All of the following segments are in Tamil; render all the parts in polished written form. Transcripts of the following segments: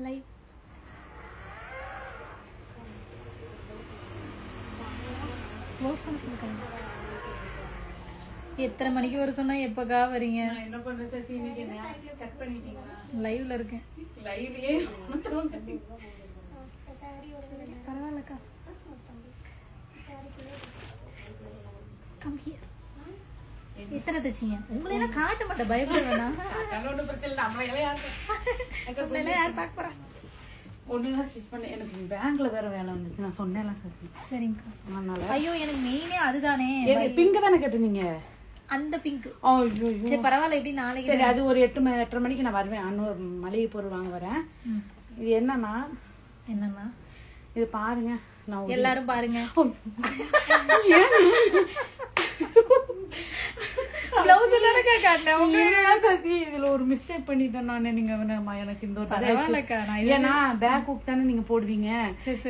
லைவ் க்ளோஸ் பண்ண சொல்லுங்க. எத்தனை மணிக்கு வர சொன்னா எப்பக்கா வரீங்க? என்ன பண்ற சசி, இன்னைக்கு கட் பண்ணிட்டீங்களா? லைவ்ல இருக்கேன். லைவ்லயே பரவாயில்லக்கா. Come here. எத்தனை தச்சிங்க? உங்களை எல்லாம் காட்ட மாட்டேன், பயப்பட வேணாம். ஒன்றும் பிரச்சனை இல்லை, நம்மள உங்களை யார் பார்க்க போறா? ஒண்ணுதான் ஸ்டிச் பண்ண. எனக்கு பேங்க்ல வேற வேலை வந்துச்சு, நான் சொன்னேன்ல சசி. சரிங்கக்கா. அதனால ஐயோ எனக்கு மெயினே அதுதானே. பிங்க் தானே கேட்டீங்க? அந்த பிங்க். ஐயோ சரி பரவாயில்ல, எப்படி நாளைக்கு. சரி, அது ஒரு 8:30 மணிக்கு நான் வருவேன். அன்னொரு மளிகை பொருள் வாங்க வரேன். இது என்னன்னா இது பாருங்க, நான் எல்லாரும் பாருங்க. ப்ளவுஸ் தானக்கா காட்டேன் உங்களுக்கு. சசி இதுல ஒரு மிஸ்டேக் பண்ணிட்டேன் நானே. நீங்க எனக்கு இந்த ஒரு பரவாயில்லக்கா. ஏன்னா பேக் ஹூக் தானே நீங்க போடுவீங்க,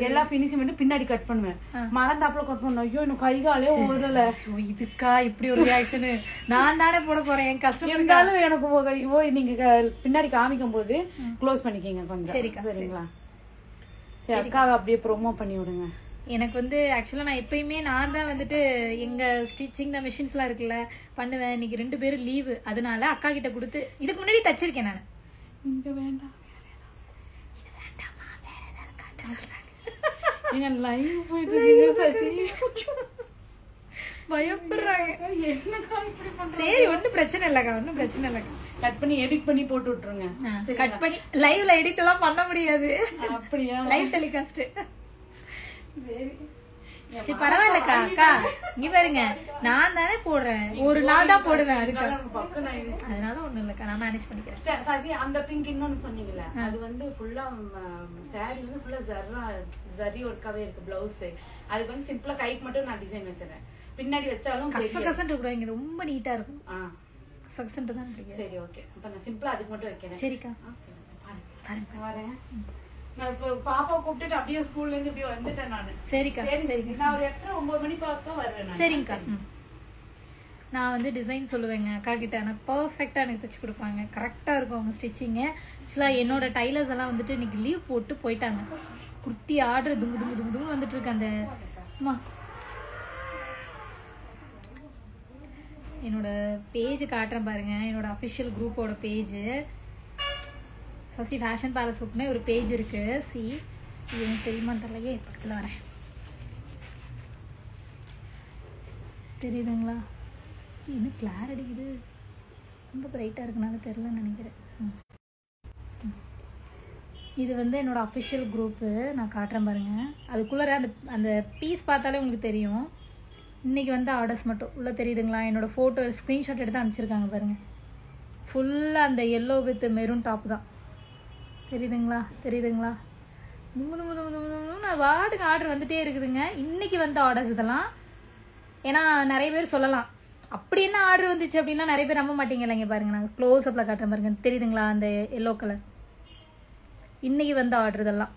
எல்லா பினிஷிங் பண்ணி பின்னாடி கட் பண்ணுவேன். மறந்தாப்புல கட் பண்ண. ஐயோ எனக்கு கை காலே ஓடல. இதுக்கா இப்படி ஒரு ரியாக்ஷன்? நான் தானே போட போறேன், என் கஷ்டம் இருந்தாலும் எனக்கு நீங்க பின்னாடி காமிக்கும் போது க்ளோஸ் பண்ணிக்கீங்க கொஞ்சம். சரிக்கா, சரிங்களா? சரி, அக்காவை அப்படியே ப்ரோமோ பண்ணி விடுங்க. எனக்கு வந்து ஆக்சுவலா நான் எப்பயுமே நான் தான் வந்துட்டு எங்க ஸ்டிச்சிங் தான் மிஷின்ஸ்லாம் இருக்குல்ல பண்ணுவேன். இன்னைக்கு 2 பேரும் லீவு, அதனால அக்கா கிட்ட கொடுத்து இதுக்கு முன்னாடி தச்சிருக்கேன் நான். இங்க வேண்டாம், இது வேண்டாமா, வேற ஏதாவது காட்ட சொல்றாங்க. நீங்க லைவ் போயிட்டு சசி பயப்படுறாங்க. சரி ஒன்னும் பிரச்சனை இல்லக்கா, ஒன்னும் பிரச்சனை இல்லக்கா. கட் பண்ணி எடிட் பண்ணி போட்டு விட்டுருங்க. கட் பண்ணி லைவ்ல எடிட் எல்லாம் பண்ண முடியாது. அப்படியா? Live telecast. சரி பரவாயில்லக்கா. அக்கா இங்க பாருங்க, நான் தானே போடுறேன், ஒரு நாள் தான் போடுவேன், அதுக்கு அதனால ஒண்ணும் இல்லக்கா, நான் மேனேஜ் பண்ணிக்கிறேன். சசி அந்த பிங்க் இன்னொன்னு சொன்னீங்கல்ல, அது வந்து ஃபுல்லா சாரி வந்து ஃபுல்லா ஜரி ஒர்க்காவே இருக்கு பிளவுஸ். அதுக்கு வந்து சிம்பிளா கைக்கு மட்டும் நான் டிசைன் வச்சிருக்கேன். பின்னாடி வச்சாலும் கசகசன்ட்டு கூட இங்க ரொம்ப நீட்டா இருக்கும். கசகசன்ட்டு தான் இருக்கு. சரி ஓகே, அப்ப நான் சிம்பிளா அதுக்கு மட்டும் வைக்கிறேன். சரிக்கா பாருங்க வரேன். நான் இப்ப பாப்பா கூப்பிட்டுட்டு அப்படியே ஸ்கூல்ல இருந்து இப்படி வந்துட்டேன் நானு. சரிக்கா சரி, நான் ஒரு 8:30-9 மணி பார்க்க வருவேன். சரிங்கக்கா. நான் வந்து டிசைன் சொல்லுவேங்க அக்கா கிட்ட, எனக்கு பர்ஃபெக்டா எனக்கு தைச்சு கொடுப்பாங்க, கரெக்டா இருக்கும் அவங்க ஸ்டிச்சிங்கு. ஆக்சுவலா என்னோட டைலர்ஸ் எல்லாம் வந்துட்டு இன்னைக்கு லீவ் போட்டு போயிட்டாங்க. குர்த்தி ஆர்டர் தும்பு தும்பு தும்பு தும்பு வந்துட்டு இருக்கு. அந்த என்னோட பேஜ் காட்டுறேன் பாருங்க, என்னோட அஃபிஷியல் குரூப்போட பேஜ் சசி ஃபேஷன் பேலஸ் குரூப்னு ஒரு பேஜ் இருக்கு. சி இது எனக்கு தெரியுமா தெரியலையே, பக்கத்தில் வரேன். தெரியுதுங்களா? இன்னும் கிளார் அடிக்குது, ரொம்ப பிரைட்டாக இருக்குனால தெரிலன்னு நினைக்கிறேன். இது வந்து என்னோட அஃபிஷியல் குரூப்பு, நான் காட்டுறேன் பாருங்க. அதுக்குள்ளே அந்த பீஸ் பார்த்தாலே உங்களுக்கு தெரியும். இன்றைக்கி வந்து ஆர்டர்ஸ் மட்டும் உள்ளே தெரியுதுங்களா? என்னோட ஃபோட்டோ ஸ்க்ரீன்ஷாட் எடுத்து அனுப்பிச்சிருக்காங்க பாருங்கள். ஃபுல்லாக அந்த எல்லோ வித் மெரூன் டாப் தான். தெரியுதுங்களா? நான் வாட்டுக்கு ஆர்டர் வந்துட்டே இருக்குதுங்க. இன்றைக்கி வந்த ஆர்டர்ஸ் இதெல்லாம். ஏன்னா நிறைய பேர் சொல்லலாம் அப்படி என்ன ஆர்டர் வந்துச்சு அப்படின்னா நிறைய பேர் நம்ப மாட்டீங்க இல்லைங்க. பாருங்கள், நாங்கள் க்ளோஸ் அப்பில் காட்டுறேன் பாருங்க. தெரியுதுங்களா அந்த எல்லோ கலர்? இன்றைக்கி வந்த ஆர்டர் இதெல்லாம்.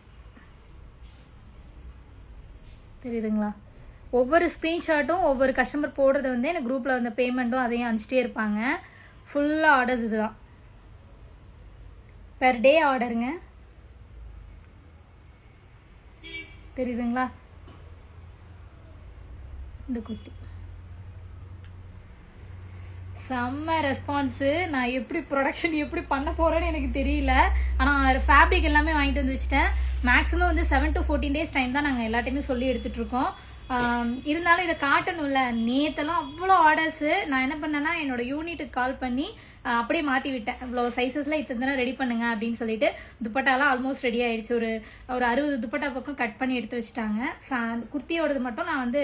தெரியுதுங்களா? ஒவ்வொரு ஸ்க்ரீன்ஷாட்டும் ஒவ்வொரு கஸ்டமர் போடுறது வந்து எனக்கு குரூப்பில் வந்த பேமெண்ட்டும் அதையும் அனுப்பிச்சிட்டே இருப்பாங்க. ஃபுல்லாக ஆர்டர்ஸ் இதுதான், பெர் டே ஆர்டருங்க. தெரியுதுங்களா? இந்த குர்த்தி செம்ம ரெஸ்பான்ஸு. நான் எப்படி ப்ரொடக்ஷன் எப்படி பண்ண போகிறேன்னு எனக்கு தெரியல. ஆனால் ஃபேப்ரிக் எல்லாமே வாங்கிட்டு வந்து வச்சுட்டேன். மேக்ஸிமம் வந்து 7 to 14 days டைம் தான் நாங்கள் எல்லாத்தையுமே சொல்லி எடுத்துகிட்ருக்கோம். இருந்தாலும் இதை காட்டணும்ல. நேற்றெல்லாம் அவ்வளோ ஆர்டர்ஸு. நான் என்ன பண்ணேன்னா என்னோட யூனிட்டுக்கு கால் பண்ணி அப்படியே மாற்றி விட்டேன். இவ்வளோ சைஸஸ்லாம் இத்தனை ரெடி பண்ணுங்க அப்படின்னு சொல்லிட்டு. துப்பட்டாலாம் ஆல்மோஸ்ட் ரெடி ஆகிடுச்சு. ஒரு 60 துப்பட்டா பக்கம் கட் பண்ணி எடுத்து வச்சுட்டாங்க. குர்த்தியோடது மட்டும் நான் வந்து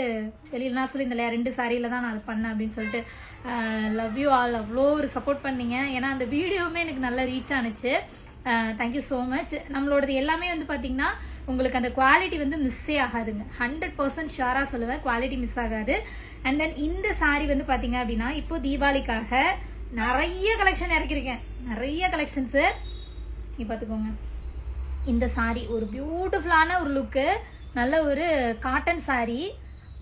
வெளியில் நான் சொல்லியிருந்தேன் 2 சாரியில் தான் நான் அது பண்ணேன் அப்படின்னு சொல்லிட்டு. Love you all. அவ்வளோ ஒரு சப்போர்ட் பண்ணீங்க. ஏன்னா அந்த வீடியோவுமே எனக்கு நல்லா ரீச் ஆனிச்சு. Thank you so much. நம்மளோடது எல்லாமே வந்து பார்த்தீங்கன்னா உங்களுக்கு அந்த குவாலிட்டி வந்து மிஸ்ஸே ஆகாதுங்க. 100% ஷுவராக சொல்லுவேன், குவாலிட்டி மிஸ் ஆகாது. அண்ட் தென் இந்த சாரீ வந்து பார்த்தீங்க அப்படின்னா இப்போ தீபாவளிக்காக நிறைய கலெக்ஷன் இறக்கிருக்கேன். நிறைய கலெக்ஷன்ஸு நீ பார்த்துக்கோங்க. இந்த சாரீ ஒரு பியூட்டிஃபுல்லான ஒரு லுக்கு, நல்ல ஒரு காட்டன் சாரீ.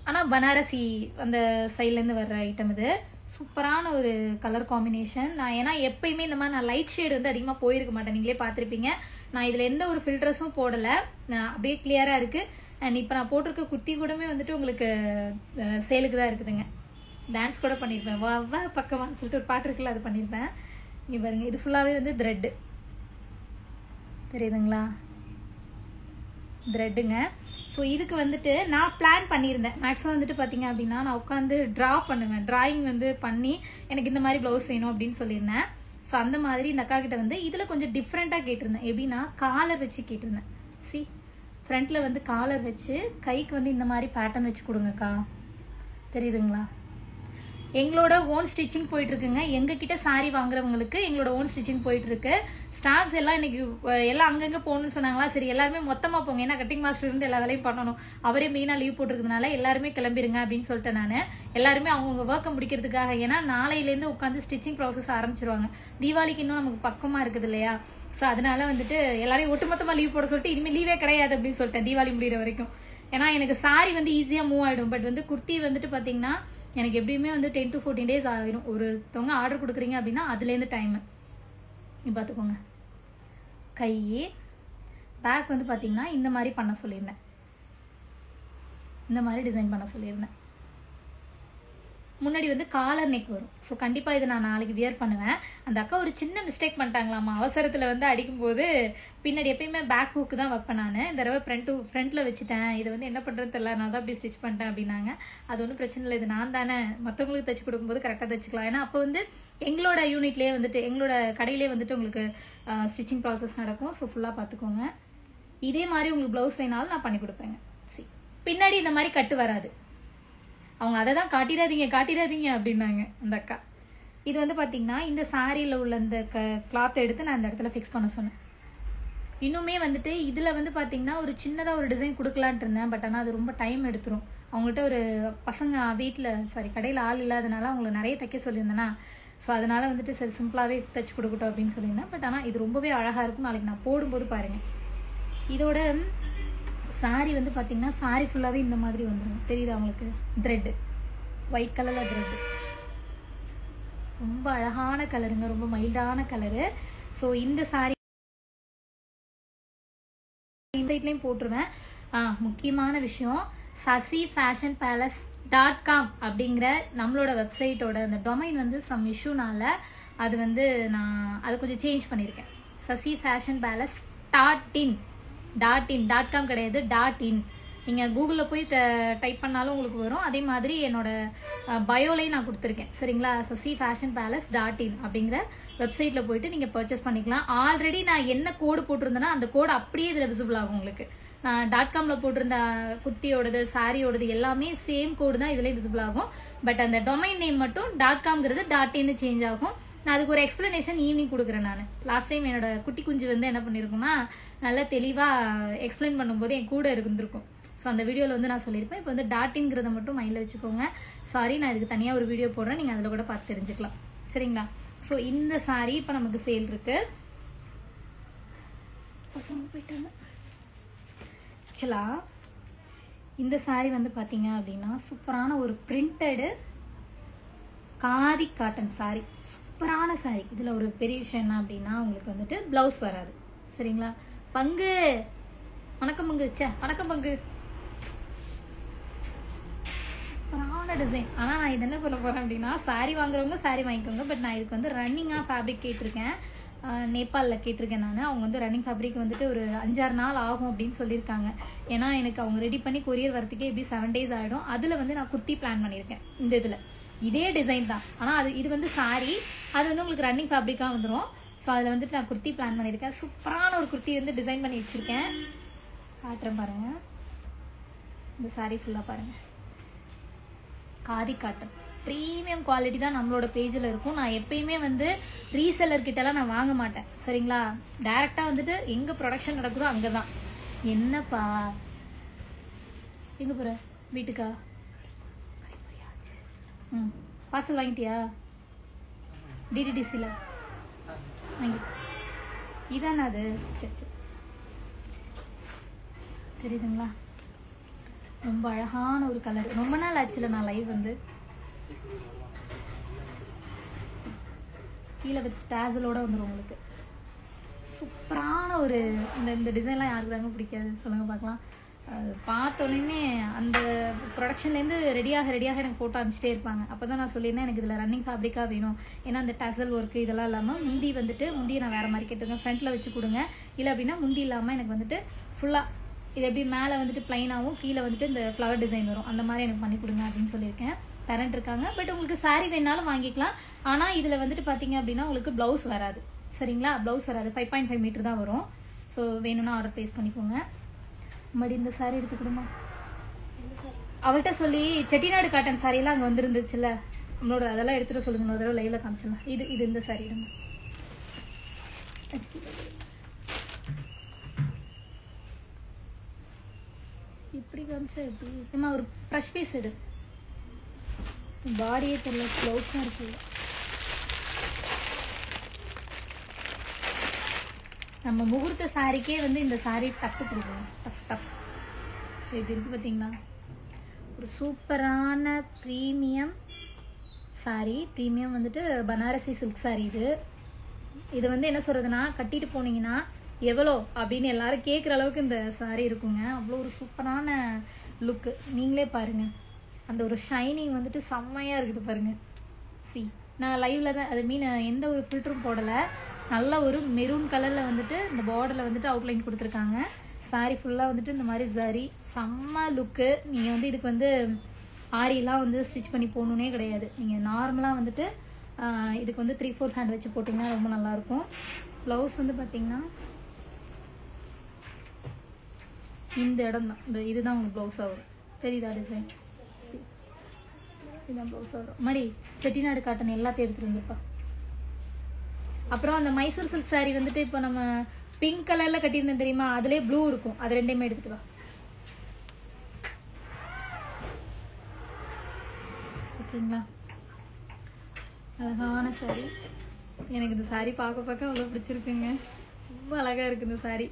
ஆனால் பனாரசி அந்த சைட்லேருந்து வர்ற ஐட்டம் இது. சூப்பரான ஒரு கலர் காம்பினேஷன். நான் ஏன்னா எப்பயுமே இந்த மாதிரி நான் லைட் ஷேடு வந்து அதிகமாக போயிருக்க மாட்டேன், நீங்களே பார்த்துருப்பீங்க. நான் இதில் எந்த ஒரு ஃபில்டர்ஸும் போடலை, அப்படியே கிளியராக இருக்குது. அண்ட் இப்போ நான் போட்டிருக்க குர்த்தி கூடமே வந்துட்டு உங்களுக்கு சேலுக்கு தான் இருக்குதுங்க. டான்ஸ் கூட பண்ணியிருப்பேன், வா வா பக்கமான்னு சொல்லிட்டு ஒரு பாட்டு இருக்குல்ல, அது பண்ணியிருப்பேன். இங்கே பாருங்கள், இது ஃபுல்லாகவே வந்து த்ரெட்டு தெரியுதுங்களா, த்ரெட்டுங்க. ஸோ இதுக்கு வந்துட்டு நான் பிளான் பண்ணியிருந்தேன். மேக்ஸிமம் வந்துட்டு பார்த்தீங்க அப்படின்னா நான் உட்காந்து ட்ரா பண்ணுவேன், ட்ராயிங் வந்து பண்ணி எனக்கு இந்த மாதிரி ப்ளவுஸ் வேணும் அப்படின்னு சொல்லியிருந்தேன். ஸோ அந்த மாதிரி இந்த அக்கா கிட்ட வந்து இதில் கொஞ்சம் டிஃப்ரெண்ட்டாக கேட்டிருந்தேன். எப்படின்னா காலர் வச்சு கேட்டிருந்தேன். சி ஃப்ரண்ட்டில் வந்து காலர் வச்சு கைக்கு வந்து இந்த மாதிரி பேட்டர்ன் வச்சு கொடுங்கக்கா, தெரியுதுங்களா. எங்களோட ஓன் ஸ்டிச்சிங் போயிட்டுருக்குங்க. எங்ககிட்ட சாரீ வாங்குறவங்களுக்கு எங்களோட ஓன் ஸ்டிச்சிங் போயிட்டுருக்கு. ஸ்டாஃப்ஸ் எல்லாம் இன்னைக்கு எல்லாம் அங்கங்கே போகணும்னு சொன்னாங்களா, சரி எல்லாருமே மொத்தமாக போங்க, ஏன்னா கட்டிங் மாஸ்டர் இருந்து எல்லா வேலையும் பண்ணணும், அவரே மெயினாக லீவ் போட்டிருக்கிறதுனால எல்லாருமே கிளம்பிடுங்க அப்படின்னு சொல்லிட்டேன் நான். எல்லாருமே அவங்கவுங்க ஒர்க்கை முடிக்கிறதுக்காக, ஏன்னா நாளையிலேருந்து உட்காந்து ஸ்டிச்சிங் ப்ராசஸ் ஆரம்பிச்சிருவாங்க. தீபாவளிக்கு இன்னும் நமக்கு பக்கமாக இருக்குது இல்லையா. ஸோ அதனால வந்துட்டு எல்லாரையும் ஒட்டுமொத்தமாக லீவ் போட சொல்லிட்டு இனிமேல் லீவே கிடையாது அப்படின்னு சொல்லிட்டேன் தீபாவளி முடிகிற வரைக்கும். ஏன்னா எனக்கு சாரி வந்து ஈஸியாக மூவ் ஆகிடும். பட் வந்து குர்த்தி வந்துட்டு பார்த்தீங்கன்னா எனக்கு எப்படியுமே வந்து 10 to 14 days ஆகிடும். ஒருத்தவங்க ஆர்டர் கொடுக்குறீங்க அப்படின்னா அதுலேருந்து டைமு நீ பார்த்துக்கோங்க. கை பேக் வந்து பார்த்தீங்கன்னா இந்த மாதிரி பண்ண சொல்லியிருந்தேன், இந்த மாதிரி டிசைன் பண்ண சொல்லியிருந்தேன். முன்னாடி வந்து காலர் நெக் வரும். ஸோ கண்டிப்பாக இதை நான் நாளைக்கு வியர் பண்ணுவேன். அந்த அக்கா ஒரு சின்ன மிஸ்டேக் பண்ணிட்டாங்களாமா, அவசரத்தில் வந்து அடிக்கும்போது பின்னாடி எப்பயுமே பேக் ஹூக்கு தான் வைப்பேன் நான், இந்த தடவை ஃப்ரண்ட்டில் வச்சுட்டேன். இதை வந்து என்ன பண்ணுறது தெரியல, நான் தான் அப்படி ஸ்டிச் பண்ணிட்டேன் அப்படின்னாங்க. அது ஒன்றும் பிரச்சனை இல்லை, இது நான் தானே, மற்றவங்களுக்கு தைச்சி கொடுக்கும்போது கரெக்டாக தைச்சிக்கலாம். ஏன்னா அப்போ வந்து எங்களோட யூனிட்லேயே வந்துட்டு எங்களோட கடையிலே வந்துட்டு உங்களுக்கு ஸ்டிச்சிங் ப்ராசஸ் நடக்கும். ஸோ ஃபுல்லாக பார்த்துக்கோங்க. இதே மாதிரி உங்களுக்கு ப்ளவுஸ் வேணாலும் நான் பண்ணி கொடுப்பேங்க. சரி, பின்னாடி இந்த மாதிரி கட்டு வராது, அவங்க அதை தான் காட்டிடாதீங்க அப்படின்னாங்க அந்த அக்கா. இது வந்து பார்த்தீங்கன்னா இந்த சாரியில் உள்ள இந்த கிளாத்தை எடுத்து நான் இந்த இடத்துல ஃபிக்ஸ் பண்ண சொன்னேன். இன்னுமே வந்துட்டு இதில் வந்து பார்த்தீங்கன்னா ஒரு சின்னதாக ஒரு டிசைன் கொடுக்கலான்ட்டு இருந்தேன். பட் ஆனால் அது ரொம்ப டைம் எடுத்துரும். அவங்கள்ட்ட ஒரு பசங்க வீட்டில் கடையில் ஆள் இல்லாதனால அவங்கள நிறைய தைக்க சொல்லியிருந்தேன்னா, ஸோ அதனால் வந்துட்டு சரி சிம்பிளாகவே தைச்சி கொடுக்கட்டும் அப்படின்னு சொல்லியிருந்தேன். பட் ஆனால் இது ரொம்பவே அழகாக இருக்கும், நாளைக்கு நான் போடும்போது பாருங்கள். இதோட சாரி வந்து பார்த்தீங்கன்னா சாரி ஃபுல்லாகவே இந்த மாதிரி வந்துடும், தெரியுது அவங்களுக்கு. த்ரெட்டு ஒயிட் கலரில் த்ரெட்டு ரொம்ப அழகான கலருங்க, ரொம்ப மைல்டான கலரு. ஸோ இந்த சாரி இந்த சைட்லேயும் போட்டுருவேன். முக்கியமான விஷயம், sasifashionpalace.com அப்படிங்கிற நம்மளோட வெப்சைட்டோட அந்த டொமைன் வந்து சம் இஷ்யூனால அது வந்து நான் அதை கொஞ்சம் சேஞ்ச் பண்ணியிருக்கேன். sasifashionpalace.in .com கிடையாது, .in. நீங்கள் கூகுளில் போய் டைப் பண்ணாலும் உங்களுக்கு வரும். அதே மாதிரி என்னோட பயோலையும் நான் கொடுத்துருக்கேன், சரிங்களா. sasifashionpalace.in அப்படிங்கிற வெப்சைட்டில் போயிட்டு நீங்கள் பர்ச்சேஸ் பண்ணிக்கலாம். ஆல்ரெடி நான் என்ன கோடு போட்டிருந்தேன்னா அந்த கோடு அப்படியே இதில் விசிபிள் ஆகும் உங்களுக்கு. நான் .comல போட்டிருந்த குர்த்தியோடது சாரியோடது எல்லாமே சேம் கோடு தான் இதுலேயும் விசிபிள் ஆகும். பட் அந்த டொமைன் நேம் மட்டும் .comங்கிறது .in சேஞ்ச் ஆகும். நான் அதுக்கு ஒரு எக்ஸ்பிளனேஷன் ஈவினிங் கொடுக்குறேன். நான் லாஸ்ட் டைம் என்னோட குட்டி குஞ்சு வந்து என்ன பண்ணியிருக்கோம்னா நல்லா தெளிவாக எக்ஸ்பிளைன் பண்ணும்போது என் கூட இருந்திருக்கும். ஸோ அந்த வீடியோவில் வந்து நான் சொல்லியிருப்பேன். இப்போ வந்து .inங்கிறத மட்டும் மைண்டில் வச்சுக்கோங்க. சாரி, நான் இதுக்கு தனியாக ஒரு வீடியோ போடுறேன், நீங்கள் அதில் கூட பார்த்து தெரிஞ்சுக்கலாம், சரிங்களா. ஸோ இந்த சாரி இப்போ நமக்கு சேல் இருக்கு. பசங்க போயிட்டாங்க. ஆக்சுவலாக இந்த சாரி வந்து பார்த்தீங்க அப்படின்னா சூப்பரான ஒரு பிரிண்டடு காதி காட்டன் சாரி, சூப்பரான சாரி. இதில் ஒரு பெரிய விஷயம் என்ன அப்படின்னா உங்களுக்கு வந்துட்டு ப்ளவுஸ் வராது, சரிங்களா. பங்கு வணக்கம் பங்கு, வணக்கம் பங்கு. சூப்பரான டிசைன். ஆனால் நான் இது என்ன பண்ண போகிறேன் அப்படின்னா, சாரி வாங்குறவங்க சாரி வாங்கிக்கோங்க. பட் நான் இதுக்கு வந்து ரன்னிங்காக ஃபேப்ரிக் கேட்டிருக்கேன், நேபாளில் கேட்டிருக்கேன் நான். அவங்க வந்து ரன்னிங் ஃபேப்ரிக் வந்துட்டு ஒரு 5-6 நாள் ஆகும் அப்படின்னு சொல்லியிருக்காங்க. ஏன்னா எனக்கு அவங்க ரெடி பண்ணி கொரியர் வரத்துக்கே எப்படி 7 days ஆகிடும். அதில் வந்து நான் குர்த்தி பிளான் பண்ணியிருக்கேன். இந்த இதில் இதே டிசைன் தான், ஆனால் இது வந்து சாரி, அது வந்து உங்களுக்கு ரன்னிங் ஃபேப்ரிக்காக வந்துடும். ஸோ அதில் வந்துட்டு நான் குர்த்தி பிளான் பண்ணியிருக்கேன். சூப்பரான ஒரு குர்த்தி வந்து டிசைன் பண்ணி வச்சுருக்கேன், காட்டுறேன் பாருங்கள். இந்த சாரி ஃபுல்லாக பாருங்கள், காதி காட்டன் ப்ரீமியம் குவாலிட்டி தான் நம்மளோட பேஜில் இருக்கும். நான் எப்பயுமே வந்து ரீசெல்லர் கிட்டலாம் நான் வாங்க மாட்டேன், சரிங்களா. டைரெக்டாக வந்துட்டு எங்கே ப்ரொடக்ஷன் நடக்குதோ அங்கே தான். என்னப்பா எங்கே போகிற, வீட்டுக்கா? பார்சல் வாங்கிட்டியா? டிடிடிசியில் வாங்கி இதானே அது? சரி சரி, தெரியுதுங்களா. ரொம்ப அழகான ஒரு கலர். ரொம்ப நாள் ஆச்சுல நான் லைவ் வந்து. கீழே வித் டேசலோட வந்துடும் உங்களுக்கு. சூப்பரான ஒரு இந்த டிசைன்லாம் யாருக்கு தாங்க பிடிக்காது சொல்லுங்கள் பார்க்கலாம். பார்த்தோன்னே அந்த ப்ரொடக்ஷன்லேருந்து ரெடியாக எனக்கு ஃபோட்டோ அனுப்பிச்சிட்டே இருப்பாங்க. அப்போ தான் நான் சொல்லியிருந்தேன் எனக்கு இதில் ரன்னிங் ஃபேப்ரிக்காக வேணும். ஏன்னா அந்த டசல் ஒர்க்கு இதெல்லாம் இல்லாமல் முந்தியை நான் வேறு மாதிரி கேட்டுருக்கேன், ஃப்ரண்ட்டில் வச்சு கொடுங்க. இல்லை அப்படின்னா முந்தி இல்லாமல் எனக்கு வந்துட்டு ஃபுல்லாக இது எப்படி மேலே வந்துட்டு ப்ளைனாகவும் கீழே வந்துட்டு இந்த ஃப்ளவர் டிசைன் வரும், அந்த மாதிரி எனக்கு பண்ணி கொடுங்க அப்படின்னு சொல்லியிருக்கேன். தரண்ட் இருக்காங்க. பட் உங்களுக்கு சாரீ வேணாலும் வாங்கிக்கலாம். ஆனால் இதில் வந்துட்டு பார்த்தீங்க அப்படின்னா உங்களுக்கு ப்ளவுஸ் வராது. சரிங்களா, ப்ளவுஸ் வராது. 5.5 மீட்டர் தான் வரும். ஸோ வேணும்னா ஆர்டர் ப்ளேஸ் பண்ணிக்கோங்க. மறுபடி இந்த சாரீ எடுத்துக்கிடுமா, அவள்கிட்ட சொல்லி செட்டிநாடு காட்டன் சாரியெல்லாம் அங்கே வந்துருந்துச்சுல்ல நம்மளோட, அதெல்லாம் எடுத்துகிட்டு சொல்லுங்க. ஒரு தடவை லைவ்ல காமிச்சிடலாம். இது இந்த சாரீ நம்ம இப்படி காமிச்சா எப்படி நம்ம ஒரு ப்ரஷ் பீஸ் எடு, பாடியே தெரியல, க்ளவுஸ் தான் இருக்கு. நம்ம முகூர்த்த சாரிக்கே வந்து இந்த சாரீ டப்பு கொடுக்கணும். டப் இது இருக்கு பார்த்தீங்களா, ஒரு சூப்பரான ப்ரீமியம் சாரீ. ப்ரீமியம் வந்துட்டு பனாரசி சில்க் சாரீ. இது வந்து என்ன சொல்கிறதுனா கட்டிட்டு போனீங்கன்னா எவ்வளோ அப்படின்னு எல்லாரும் கேட்குற அளவுக்கு இந்த சாரீ இருக்குங்க. அவ்வளோ ஒரு சூப்பரான லுக்கு. நீங்களே பாருங்கள், அந்த ஒரு ஷைனிங் வந்துட்டு செம்மையாக இருக்குது பாருங்கள். நான் லைவ்ல தான் அது எந்த ஒரு ஃபில்டரும் போடலை. நல்ல ஒரு மெரூன் கலரில் வந்துட்டு இந்த பார்டரில் வந்துட்டு அவுட்லைன் கொடுத்துருக்காங்க. சாரீ ஃபுல்லாக வந்துட்டு இந்த மாதிரி ஜரி செம்ம லுக்கு. நீங்கள் வந்து இதுக்கு வந்து ஆரியெல்லாம் வந்து ஸ்டிச் பண்ணி போகணுன்னே கிடையாது. நீங்கள் நார்மலாக வந்துட்டு இதுக்கு வந்து 3/4 ஹேண்ட் வச்சு போட்டிங்கன்னா ரொம்ப நல்லாயிருக்கும். ப்ளவுஸ் வந்து பார்த்திங்கன்னா இந்த இடம் தான், இதுதான் உங்களுக்கு ப்ளவுஸாக வரும். சரிதா டிசைன், இதுதான் ப்ளவுஸாக வரும். மடி செட்டிநாடு காட்டன் எல்லாத்தையும் எடுத்துகிட்டு வந்துருப்பா. அப்புறம் அந்த மைசூர் சில்க் சாரீ வந்துட்டு இப்போ நம்ம பிங்க் கலரில் கட்டியிருந்தேன் தெரியுமா, அதுலேயே ப்ளூ இருக்கும். அது ரெண்டையுமே எடுத்துட்டு வா. ஓகேங்களா, அழகான சாரீ. எனக்கு இந்த சாரீ பார்க்க அவ்வளோ பிடிச்சிருக்குங்க. ரொம்ப அழகாக இருக்குது இந்த சாரீ.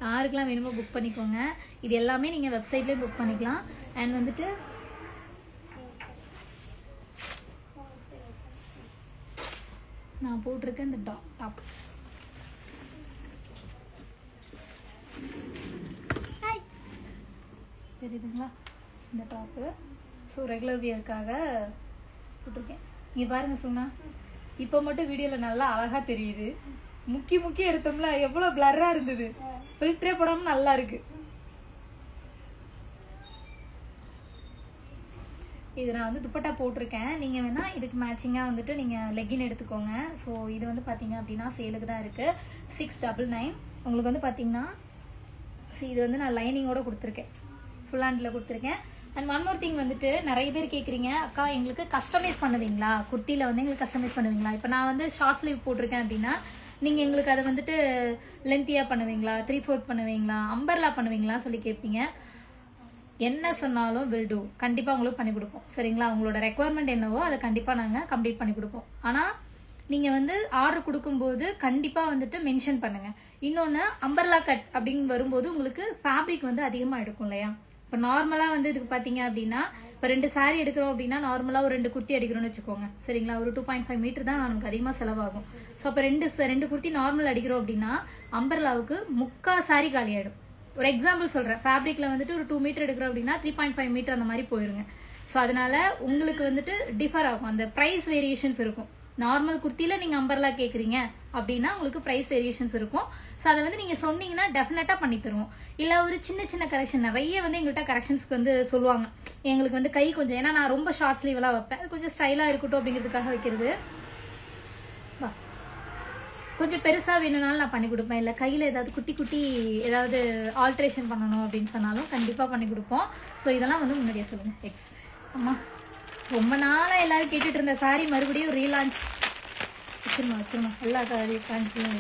யாருக்கெல்லாம் வேணுமோ புக் பண்ணிக்கோங்க. இது எல்லாமே நீங்கள் வெப்சைட்லேயே புக் பண்ணிக்கலாம். அண்ட் வந்துட்டு நான் போட்டிருக்கேன் இந்த டாப். தெரியுதுங்களா இந்த டாப்பு. ஸோ ரெகுலர் வியருக்காக போட்டிருக்கேன். இங்கே பாருங்க சொன்னா, இப்போ மட்டும் வீடியோவில் நல்லா அழகாக தெரியுது. முக்கி எடுத்தோம்ல எவ்வளோ பிளர்ராக இருந்தது. ஃபில்டரே போடாமல் நல்லா இருக்கு. இது நான் வந்து துப்பட்டா போட்டிருக்கேன். நீங்கள் வேணால் இதுக்கு மேட்சிங்காக வந்துட்டு நீங்கள் லெக்கின் எடுத்துக்கோங்க. ஸோ இது வந்து பார்த்தீங்க அப்படின்னா சேலுக்கு தான் இருக்குது. 699 உங்களுக்கு வந்து பார்த்தீங்கன்னா இது வந்து நான் லைனிங்கோட கொடுத்துருக்கேன், ஃபுல் ஹேண்டில் கொடுத்துருக்கேன். அண்ட் ஒன் மோர் திங் வந்துட்டு நிறைய பேர் கேட்குறீங்க, அக்கா எங்களுக்கு கஸ்டமைஸ் பண்ணுவீங்களா, குர்த்தியில் வந்து எங்களுக்கு கஸ்டமைஸ் பண்ணுவீங்களா. இப்போ நான் வந்து ஷார்ட் ஸ்லீவ் போட்டிருக்கேன் அப்படின்னா நீங்கள் எங்களுக்கு அதை வந்துட்டு லென்த்தியாக பண்ணுவீங்களா, 3/4 பண்ணுவீங்களா, அம்பர்லா பண்ணுவீங்களா சொல்லி கேட்பீங்க. என்ன சொன்னாலும் வில் டூ, கண்டிப்பாக உங்களுக்கு பண்ணி கொடுப்போம். சரிங்களா, உங்களோட ரெக்குவயர்மெண்ட் என்னவோ அதை கண்டிப்பாக நாங்கள் கம்ப்ளீட் பண்ணி கொடுப்போம். ஆனால் நீங்கள் வந்து ஆர்டர் கொடுக்கும்போது கண்டிப்பாக வந்துட்டு மென்ஷன் பண்ணுங்கள். இன்னொன்று அம்பர்லா கட் அப்படின்னு வரும்போது உங்களுக்கு ஃபேப்ரிக் வந்து அதிகமாக எடுக்கும் இல்லையா. இப்போ நார்மலாக வந்து இதுக்கு பார்த்தீங்க அப்படின்னா இப்போ 2 சாரீ எடுக்கிறோம் அப்படின்னா நார்மலாக ஒரு 2 குர்த்தி அடிக்கிறோம்னு வச்சுக்கோங்க. சரிங்களா, ஒரு 2.5 மீட்டர் தான் நமக்கு அதிகமாக செலவாகும். ஸோ அப்போ 2 குர்த்தி நார்மல் அடிக்கிறோம் அப்படின்னா அம்பர்லாவுக்கு 3/4 சாரீ காலி ஆகிடும். ஒரு எக்ஸாம்பிள் சொல்கிறேன், ஃபேப்ரிக்கில் வந்துட்டு ஒரு 2 மீட்டர் எடுக்கிறோம் அப்படின்னா 3.5 மீட்டர் அந்த மாதிரி போயிருங்க. ஸோ அதனால உங்களுக்கு வந்துட்டு டிஃபர் ஆகும், அந்த ப்ரைஸ் வேரியேஷன்ஸ் இருக்கும். நார்மல் குர்த்தியில் நீங்கள் அம்பர்லா கேட்குறீங்க அப்படின்னா உங்களுக்கு ப்ரைஸ் வேரியேஷன்ஸ் இருக்கும். ஸோ அதை வந்து நீங்கள் சொன்னீங்கன்னா டெஃபினட்டாக பண்ணி தருவோம். இல்லை ஒரு சின்ன கரெக்ஷன், நிறைய வந்து எங்கள்கிட்ட கரெக்ஷன்ஸ்க்கு வந்து சொல்லுவாங்க. எங்களுக்கு வந்து கை கொஞ்சம், ஏன்னா நான் ரொம்ப ஷார்ட் ஸ்லீவெல்லாம் வைப்பேன், அது கொஞ்சம் ஸ்டைலாக இருக்கட்டும் அப்படிங்கிறதுக்காக வைக்கிறது. கொஞ்சம் பெருசாக வேணும்னாலும் நான் பண்ணி கொடுப்பேன். இல்லை கையில் ஏதாவது குட்டி ஏதாவது ஆல்ட்ரேஷன் பண்ணணும் அப்படின்னு சொன்னாலும் கண்டிப்பாக பண்ணி கொடுப்போம். ஸோ இதெல்லாம் வந்து முன்னாடியே சொல்லுங்கள். அம்மா ரொம்ப நாளாக எல்லாரும் கேட்டுட்டு இருந்த சாரி மறுபடியும் ரீலான்ச். வச்சிருமா எல்லா கான்சியும்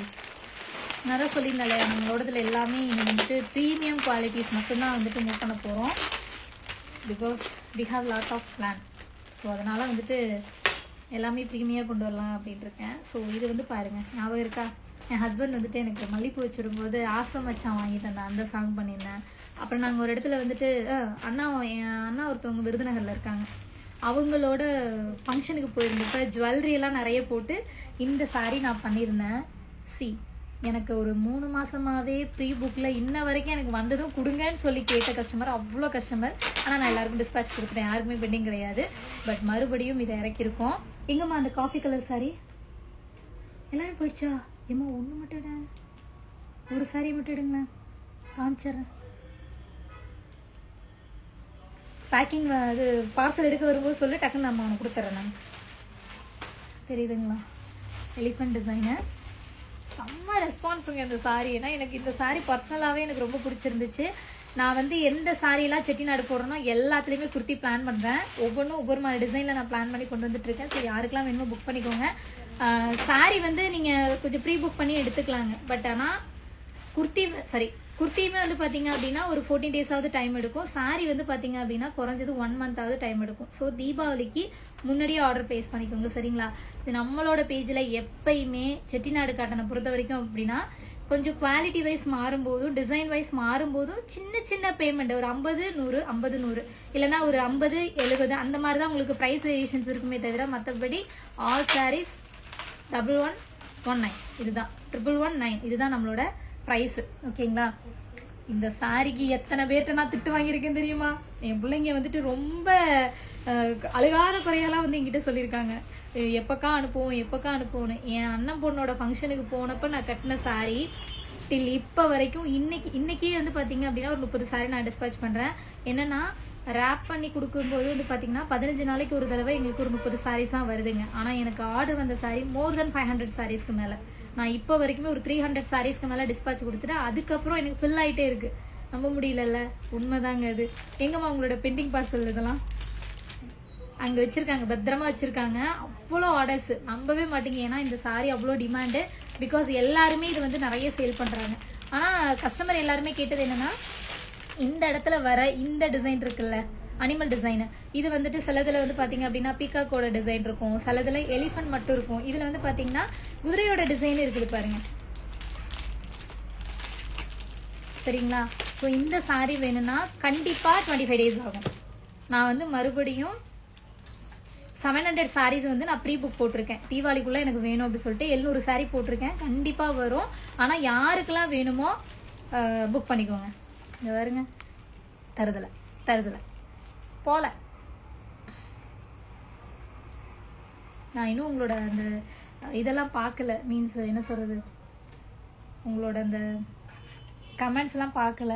நிறைய சொல்லியிருந்தாலே நம்மளோடதுல எல்லாமே வந்துட்டு ப்ரீமியம் குவாலிட்டிஸ் மட்டும்தான் வந்துட்டு மூவ் பண்ண போகிறோம். Because we have lot of plan. So அதனால் வந்துட்டு எல்லாமே ப்ரீமியாக கொண்டு வரலாம் அப்படின்ட்டு இருக்கேன். ஸோ இது வந்து பாருங்கள், ஞாபகம் இருக்கா, என் ஹஸ்பண்ட் வந்துட்டு எனக்கு மல்லிப்பூ வச்சுடும்போது ஆசை மச்சான் வாங்கி தந்தேன், அந்த சாங் பண்ணியிருந்தேன். அப்புறம் நாங்கள் ஒரு இடத்துல வந்துட்டு என் அண்ணா ஒருத்தவங்க விருதுநகரில் இருக்காங்க, அவங்களோட ஃபங்க்ஷனுக்கு போயிருந்தப்ப ஜுவல்லரி எல்லாம் நிறைய போட்டு இந்த சாரீ நான் பண்ணியிருந்தேன். எனக்கு ஒரு 3 மாசமாவே ப்ரீ புக்ல இன்ன வரைக்கும் எனக்கு வந்ததும் கொடுங்கன்னு சொல்லி கேட்ட கஸ்டமர் அவ்வளோ கஸ்டமர். ஆனால் நான் எல்லாருக்கும் டிஸ்பேச் கொடுத்துட்டேன், யாருக்குமே பெண்டிங் கிடையாது. பட் மறுபடியும் இதை இறக்கியிருக்கோம். எங்கம்மா அந்த காஃபி கலர் சாரீ எல்லாமே போயிடுச்சா? ஏம்மா ஒன்று மட்டும் இட, ஒரு சாரீ மட்டும் எடுங்களேன், காமிச்சிட்றேன். பேக்கிங் அது பார்சல் எடுக்க வரும்போது சொல்லி டக்குன்னு நம்ம அவனை கொடுத்துட்றேன். நான் தெரியுதுங்களா? எலிஃபண்ட் டிசைனு செம்ம ரெஸ்பான்ஸுங்க இந்த சாரீ. ஏன்னா எனக்கு இந்த சாரீ பர்சனலாகவே எனக்கு ரொம்ப பிடிச்சிருந்துச்சு. நான் வந்து எந்த சாரீலாம் செட்டிநாடு போடுறேனோ எல்லாத்துலேயுமே குர்த்தி பிளான் பண்ணுறேன். ஒவ்வொன்றும் ஒவ்வொரு மாதிரி டிசைனில் நான் பிளான் பண்ணி கொண்டு வந்துட்டுருக்கேன். ஸோ யாருக்கெல்லாம் வேணுமோ புக் பண்ணிக்கோங்க. சாரீ வந்து நீங்கள் கொஞ்சம் ப்ரீ புக் பண்ணி எடுத்துக்கலாங்க. பட் ஆனால் குர்த்தியுமே வந்து பார்த்தீங்க அப்படின்னா ஒரு 14 டேஸாவது டைம் எடுக்கும். சாரீ வந்து பார்த்தீங்க அப்படின்னா குறைஞ்சது 1 மந்த்தாவது டைம் எடுக்கும். ஸோ தீபாவளிக்கு முன்னாடியே ஆர்டர் பேஸ் பண்ணிக்கோங்க, சரிங்களா? இது நம்மளோட பேஜில் எப்பயுமே செட்டிநாடு காட்டனை பொறுத்த வரைக்கும் அப்படின்னா கொஞ்சம் குவாலிட்டி வைஸ் மாறும்போதும் டிசைன் வைஸ் மாறும்போதும் சின்ன சின்ன பேமெண்ட் ஒரு 50, 100, 50, 100 இல்லைனா ஒரு 50, 70 அந்த மாதிரி தான் உங்களுக்கு ப்ரைஸ் வேரியேஷன்ஸ் இருக்குமே தவிர மற்றபடி ஆல் சாரீஸ் 1119 இதுதான் 1119 இதுதான் நம்மளோட ப்ரைஸ். ஓகேங்களா? இந்த சாரிக்கு எத்தனை பேர்கிட்ட நான் திட்டு வாங்கியிருக்கேன் தெரியுமா? என் பிள்ளைங்க வந்துட்டு ரொம்ப அழுகாத குறையெல்லாம் வந்து என்கிட்ட சொல்லியிருக்காங்க, எப்பக்கா அனுப்புவோன்னு. என் அண்ணன் பொண்ணோட ஃபங்க்ஷனுக்கு போனப்போ நான் கட்டின சாரி டில் இப்போ வரைக்கும் இன்னைக்கே வந்து பார்த்தீங்க அப்படின்னா ஒரு 30 சாரி நான் டிஸ்பேச் பண்ணுறேன். என்னன்னா ரேப் பண்ணி கொடுக்கும்போது வந்து பார்த்தீங்கன்னா 15 நாளைக்கு ஒரு தடவை எங்களுக்கு ஒரு 30 சாரீஸ் தான் வருதுங்க. ஆனால் எனக்கு ஆர்டர் வந்த சாரி மோர் தென் 500 சாரீஸ்க்கு மேலே. நான் இப்போ வரைக்குமே ஒரு 300 சாரீஸ்க்கு மேலே டிஸ்பேச் கொடுத்துட்டேன். அதுக்கப்புறம் எனக்கு ஃபில் ஆகிட்டே இருக்கு. நம்ப முடியலல்ல, உண்மைதாங்க அது. எங்கம்மா உங்களோட பெண்டிங் பார்சல் இதெல்லாம் அங்கே வச்சிருக்காங்க, பத்திரமா வச்சிருக்காங்க. அவ்வளோ ஆர்டர்ஸ் நம்பவே மாட்டீங்க. ஏன்னா இந்த சாரி அவ்வளோ டிமாண்டு. பிகாஸ் எல்லாருமே இது வந்து நிறைய சேல் பண்ணுறாங்க. ஆனால் கஸ்டமர் எல்லாருமே கேட்டது என்னன்னா இந்த இடத்துல வர இந்த டிசைன் இருக்குல்ல அனிமல் டிசைன், இது வந்துட்டு சிலதுல வந்து பாத்தீங்க அப்படின்னா பீகாக்கோட டிசைன் இருக்கும், சிலதுல எலிஃபண்ட் மட்டும் இருக்கும். இதுல வந்து பாத்தீங்கன்னா குதிரையோட டிசைன் இருக்குது பாருங்க, சரிங்களா? ஸோ இந்த சாரி வேணும்னா கண்டிப்பா 25 days ஆகும். நான் வந்து மறுபடியும் 700 sarees வந்து நான் ப்ரீ புக் போட்டிருக்கேன். தீபாவளிக்குள்ள எனக்கு வேணும் அப்படின்னு சொல்லிட்டு 700 saree போட்டிருக்கேன். கண்டிப்பா வரும். ஆனா யாருக்கெல்லாம் வேணுமோ புக் பண்ணிக்கோங்க. இங்க பாருங்க, தருதல போல. நான் இன்னும் உங்களோட அந்த இதெல்லாம் பார்க்கல, மீன்ஸ் என்ன சொல்றது, உங்களோட அந்த கமெண்ட்ஸ் எல்லாம் பார்க்கல.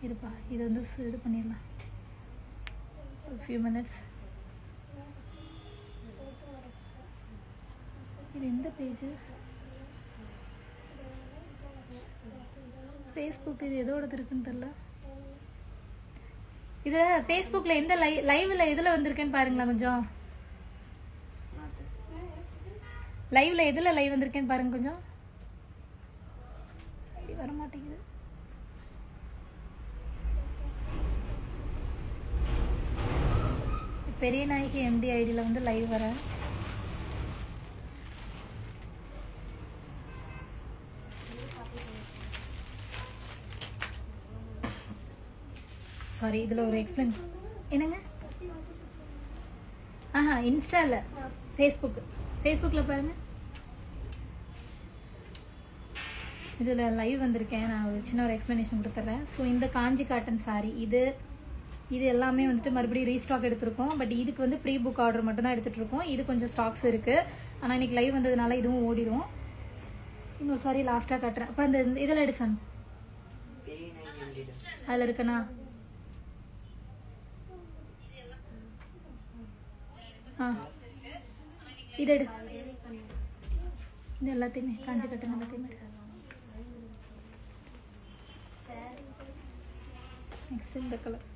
இருப்பா, இது வந்து இது பண்ணிடலாம் few minutes. இது எந்த பேஜ்? ஃபேஸ்புக். இது எதோட இருக்குன்னு தெரியல. இது ஃபேஸ்புக்ல எந்த லைவ்ல எதுல வந்திருக்கேன்னு பாருங்களா. கொஞ்சம் லைவ்ல எதுல லைவ் வந்திருக்கேன்னு பாருங்க. கொஞ்சம் வர மாட்டேங்குது. பெரிய நாய்க்கு எம்டி ஐடியில் வந்து லைவ் வரேன். சாரி, இதில் ஒரு எக்ஸ்பிளைன் என்னங்க? ஆஹா, இன்ஸ்டா இல்லை, ஃபேஸ்புக்கில் பாருங்க. இதில் லைவ் வந்திருக்கேன். நான் ஒரு சின்ன ஒரு எக்ஸ்பிளனேஷன் கொடுத்துட்றேன். ஸோ இந்த காஞ்சி காட்டன் சாரி இது எல்லாமே வந்துட்டு மறுபடியும் ரீஸ்டாக் எடுத்திருக்கோம். பட் இதுக்கு வந்து ப்ரீ புக் ஆர்டர் மட்டும் தான் எடுத்துகிட்டு இருக்கோம். இது கொஞ்சம் ஸ்டாக்ஸ் இருக்குது. ஆனால் இன்னைக்கு லைவ் வந்ததுனால இதுவும் ஓடிடும். இன்னொரு சாரி லாஸ்ட்டாக காட்டுறேன். அப்போ அந்த இதில் எடுசன் அதில் இருக்கண்ணா. இது எடு, இது எல்லாத்தையுமே காஞ்சி கட்டன் எல்லாத்தையுமே. நெக்ஸ்ட் இந்த கலர்